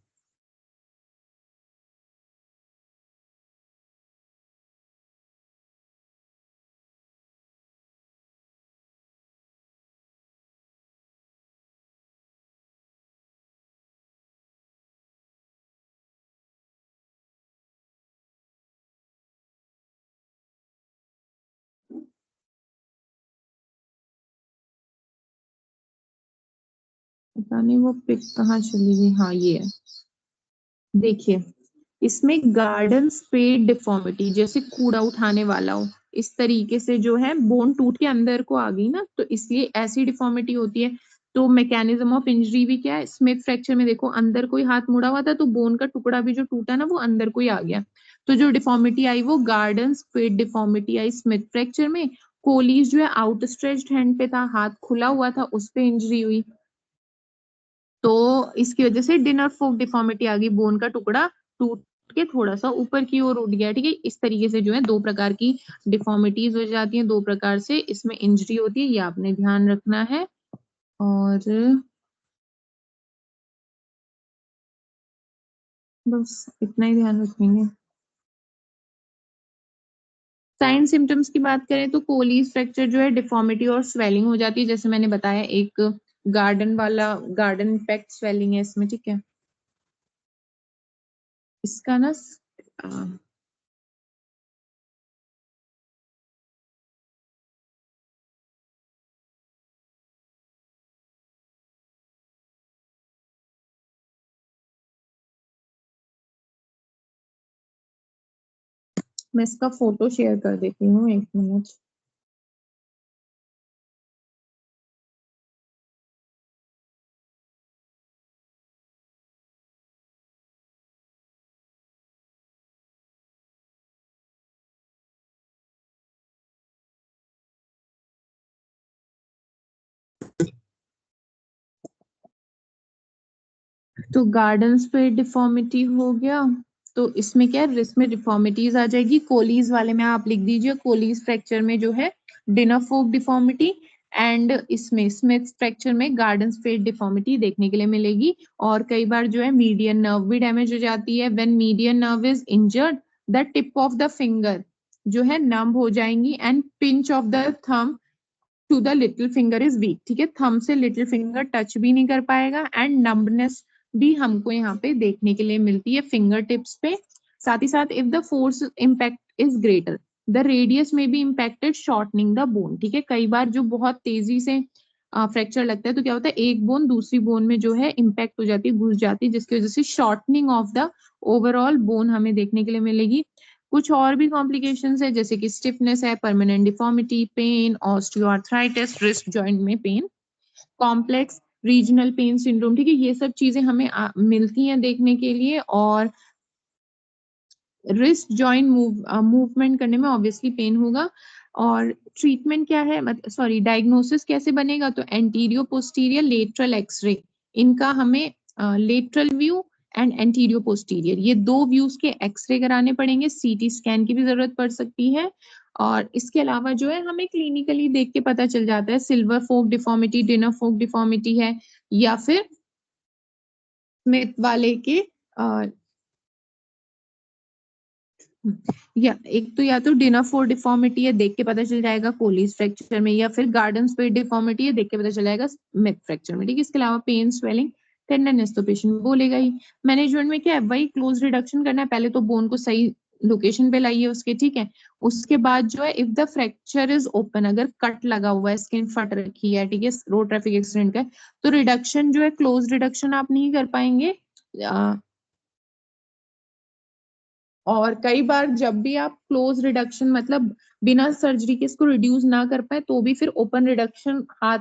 पता नहीं वो पिक कहाँ चली गई, हाँ ये है, देखिए इसमें गार्डन स्पेड डिफॉर्मिटी, जैसे कूड़ा उठाने वाला हो इस तरीके से जो है बोन टूट के अंदर को आ गई ना, तो इसलिए ऐसी डिफॉर्मिटी होती है। तो मैकेनिज्म ऑफ इंजरी भी क्या है, स्मिथ फ्रैक्चर में देखो अंदर कोई हाथ मुड़ा हुआ था तो बोन का टुकड़ा भी जो टूटा ना वो अंदर को ही आ गया, तो जो डिफॉर्मिटी आई वो गार्डन स्पेड डिफॉर्मिटी आई स्मिथ फ्रैक्चर में। कोलीज जो है आउटस्ट्रेच्ड हैंड पे था, हाथ खुला हुआ था, उस पे इंजरी हुई, तो इसकी वजह से डिनर फोक डिफॉर्मिटी आ गई, बोन का टुकड़ा टूट के थोड़ा सा ऊपर की ओर उठ गया, ठीक है। इस तरीके से जो है दो प्रकार की डिफॉर्मिटीज हो जाती हैं, दो प्रकार से इसमें इंजरी होती है, ये आपने ध्यान रखना है। और बस इतना ही ध्यान रखेंगे। साइन सिम्टम्स की बात करें तो कोलीज फ्रैक्चर जो है डिफॉर्मिटी और स्वेलिंग हो जाती है, जैसे मैंने बताया एक गार्डन इफेक्ट स्वेलिंग है इसमें, ठीक है। इसका ना मैं इसका फोटो शेयर कर देती हूँ, एक मिनट। तो गार्डन्स पे डिफॉर्मिटी हो गया, तो इसमें क्या है, रिस्ट में डिफॉर्मिटीज आ जाएगी। कोलीज वाले में आप लिख दीजिए, कोलीज फ्रैक्चर में जो है डिनोफोक डिफॉर्मिटी, एंड इसमें स्मिथ फ्रैक्चर में गार्डन स्पेड डिफॉर्मिटी देखने के लिए मिलेगी। और कई बार जो है मीडियन नर्व भी डैमेज हो जाती है। When median nerve is injured, the tip of the finger जो है नंब हो जाएंगी, and pinch of the thumb to the little finger is weak, ठीक है। थंब से लिटिल फिंगर टच भी नहीं कर पाएगा, एंड नंबनेस भी हमको यहाँ पे देखने के लिए मिलती है फिंगर टिप्स पे। साथ ही साथ if the force impact is greater, the radius में भी इम्पैक्टेड शॉर्टनिंग द बोन, ठीक है। कई बार जो बहुत तेजी से फ्रैक्चर लगता है तो क्या होता है, एक बोन दूसरी बोन में जो है इम्पैक्ट हो जाती है, घुस जाती है, जिसकी वजह से shortening of the overall bone हमें देखने के लिए मिलेगी। कुछ और भी कॉम्प्लिकेशंस है, जैसे कि स्टिफनेस है, permanent deformity, pain, osteoarthritis, wrist joint में pain, complex regional pain syndrome, ठीक है। ये सब चीजें हमें मिलती हैं देखने के लिए। और रिस्ट जॉइंट मूवमेंट करने में ऑब्वियसली पेन होगा। और ट्रीटमेंट क्या है, सॉरी डायग्नोसिस कैसे बनेगा, तो एंटीरियो पोस्टीरियर लेटरल एक्सरे, इनका हमें लेटरल व्यू एंड एंटीरियो पोस्टीरियर, ये दो व्यूज के एक्सरे कराने पड़ेंगे। सीटी स्कैन की भी जरूरत पड़ सकती है। और इसके अलावा जो है हमें क्लिनिकली देख के पता चल जाता है सिल्वर फोक डिफॉर्मिटी, डिनर फोक डिफॉर्मिटी है, या फिर स्मिथ वाले के या एक तो, या तो डिनाफोर डिफॉर्मिटी है, देख के पता चल जाएगा कोलीज फ्रैक्चर में, या फिर गार्डन स्पेड डिफॉर्मिटी है, देख के पता चल जाएगा स्मिथ फ्रैक्चर में, ठीक है। इसके अलावा पेन, स्वेलिंग, टेंडरनेस तो पेशेंट बोलेगा ही। मैनेजमेंट में क्या है, वही क्लोज रिडक्शन करना है, पहले तो बोन को सही लोकेशन पे लाइए उसके, ठीक है। उसके बाद जो है if the fracture is open, अगर कट लगा हुआ है, स्किन फट रखी है, ठीक है, रोड ट्रैफिक एक्सीडेंट का है, तो रिडक्शन जो है क्लोज रिडक्शन आप नहीं कर पाएंगे। और कई बार जब भी आप क्लोज रिडक्शन मतलब बिना सर्जरी के इसको रिड्यूस ना कर पाए, तो भी फिर ओपन रिडक्शन हाथ,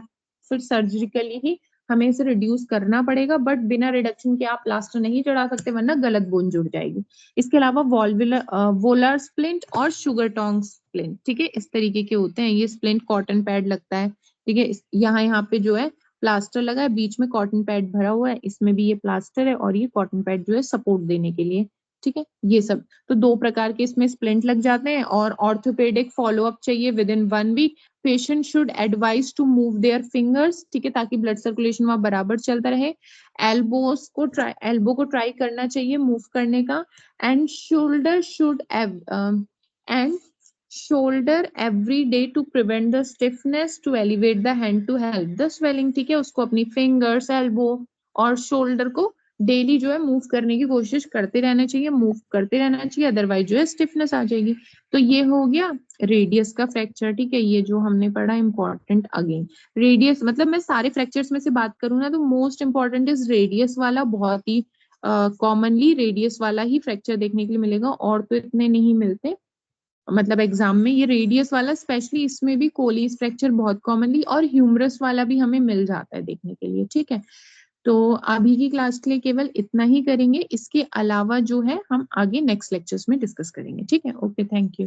फिर सर्जिकली ही हमें इसे रिड्यूस करना पड़ेगा, बट बिना रिडक्शन के आप प्लास्टर नहीं चढ़ा सकते, वरना गलत बोन जुड़ जाएगी। इसके अलावा वोलर स्प्लिंट और शुगर टोंग स्प्लिंट, ठीक है, इस तरीके के होते हैं। ये स्प्लिंट कॉटन पैड लगता है, ठीक है। यहाँ यहाँ पे जो है प्लास्टर लगा है, बीच में कॉटन पैड भरा हुआ है, इसमें भी ये प्लास्टर है, और ये कॉटन पैड जो है सपोर्ट देने के लिए, ठीक है। ये सब तो दो प्रकार के इसमें स्प्लिंट लग जाते हैं। और ऑर्थोपेडिक फॉलोअप चाहिए within 1 week. Patient should advise to move their fingers, ठीक है, ताकि ब्लड सर्कुलेशन वहां बराबर चलता रहे। एल्बो को ट्राई करना चाहिए मूव करने का। And shoulder should and shoulder every day to prevent the stiffness, to elevate the hand to help the swelling, ठीक है। उसको अपनी फिंगर्स, एल्बो और शोल्डर को डेली जो है मूव करने की कोशिश करते रहना चाहिए, मूव करते रहना चाहिए, अदरवाइज जो है स्टिफनेस आ जाएगी। तो ये हो गया रेडियस का फ्रैक्चर, ठीक है, ये जो हमने पढ़ा इंपॉर्टेंट। अगेन रेडियस मतलब मैं सारे फ्रैक्चर्स में से बात करूँ ना, तो मोस्ट इंपॉर्टेंट इज रेडियस वाला, बहुत ही कॉमनली रेडियस वाला ही फ्रैक्चर देखने के लिए मिलेगा, और तो इतने नहीं मिलते मतलब एग्जाम में। ये रेडियस वाला स्पेशली, इसमें भी कोलीज फ्रैक्चर बहुत कॉमनली, और ह्यूमरस वाला भी हमें मिल जाता है देखने के लिए, ठीक है। तो अभी की क्लास के लिए केवल इतना ही करेंगे, इसके अलावा जो है हम आगे नेक्स्ट लेक्चर्स में डिस्कस करेंगे, ठीक है। Okay, thank you.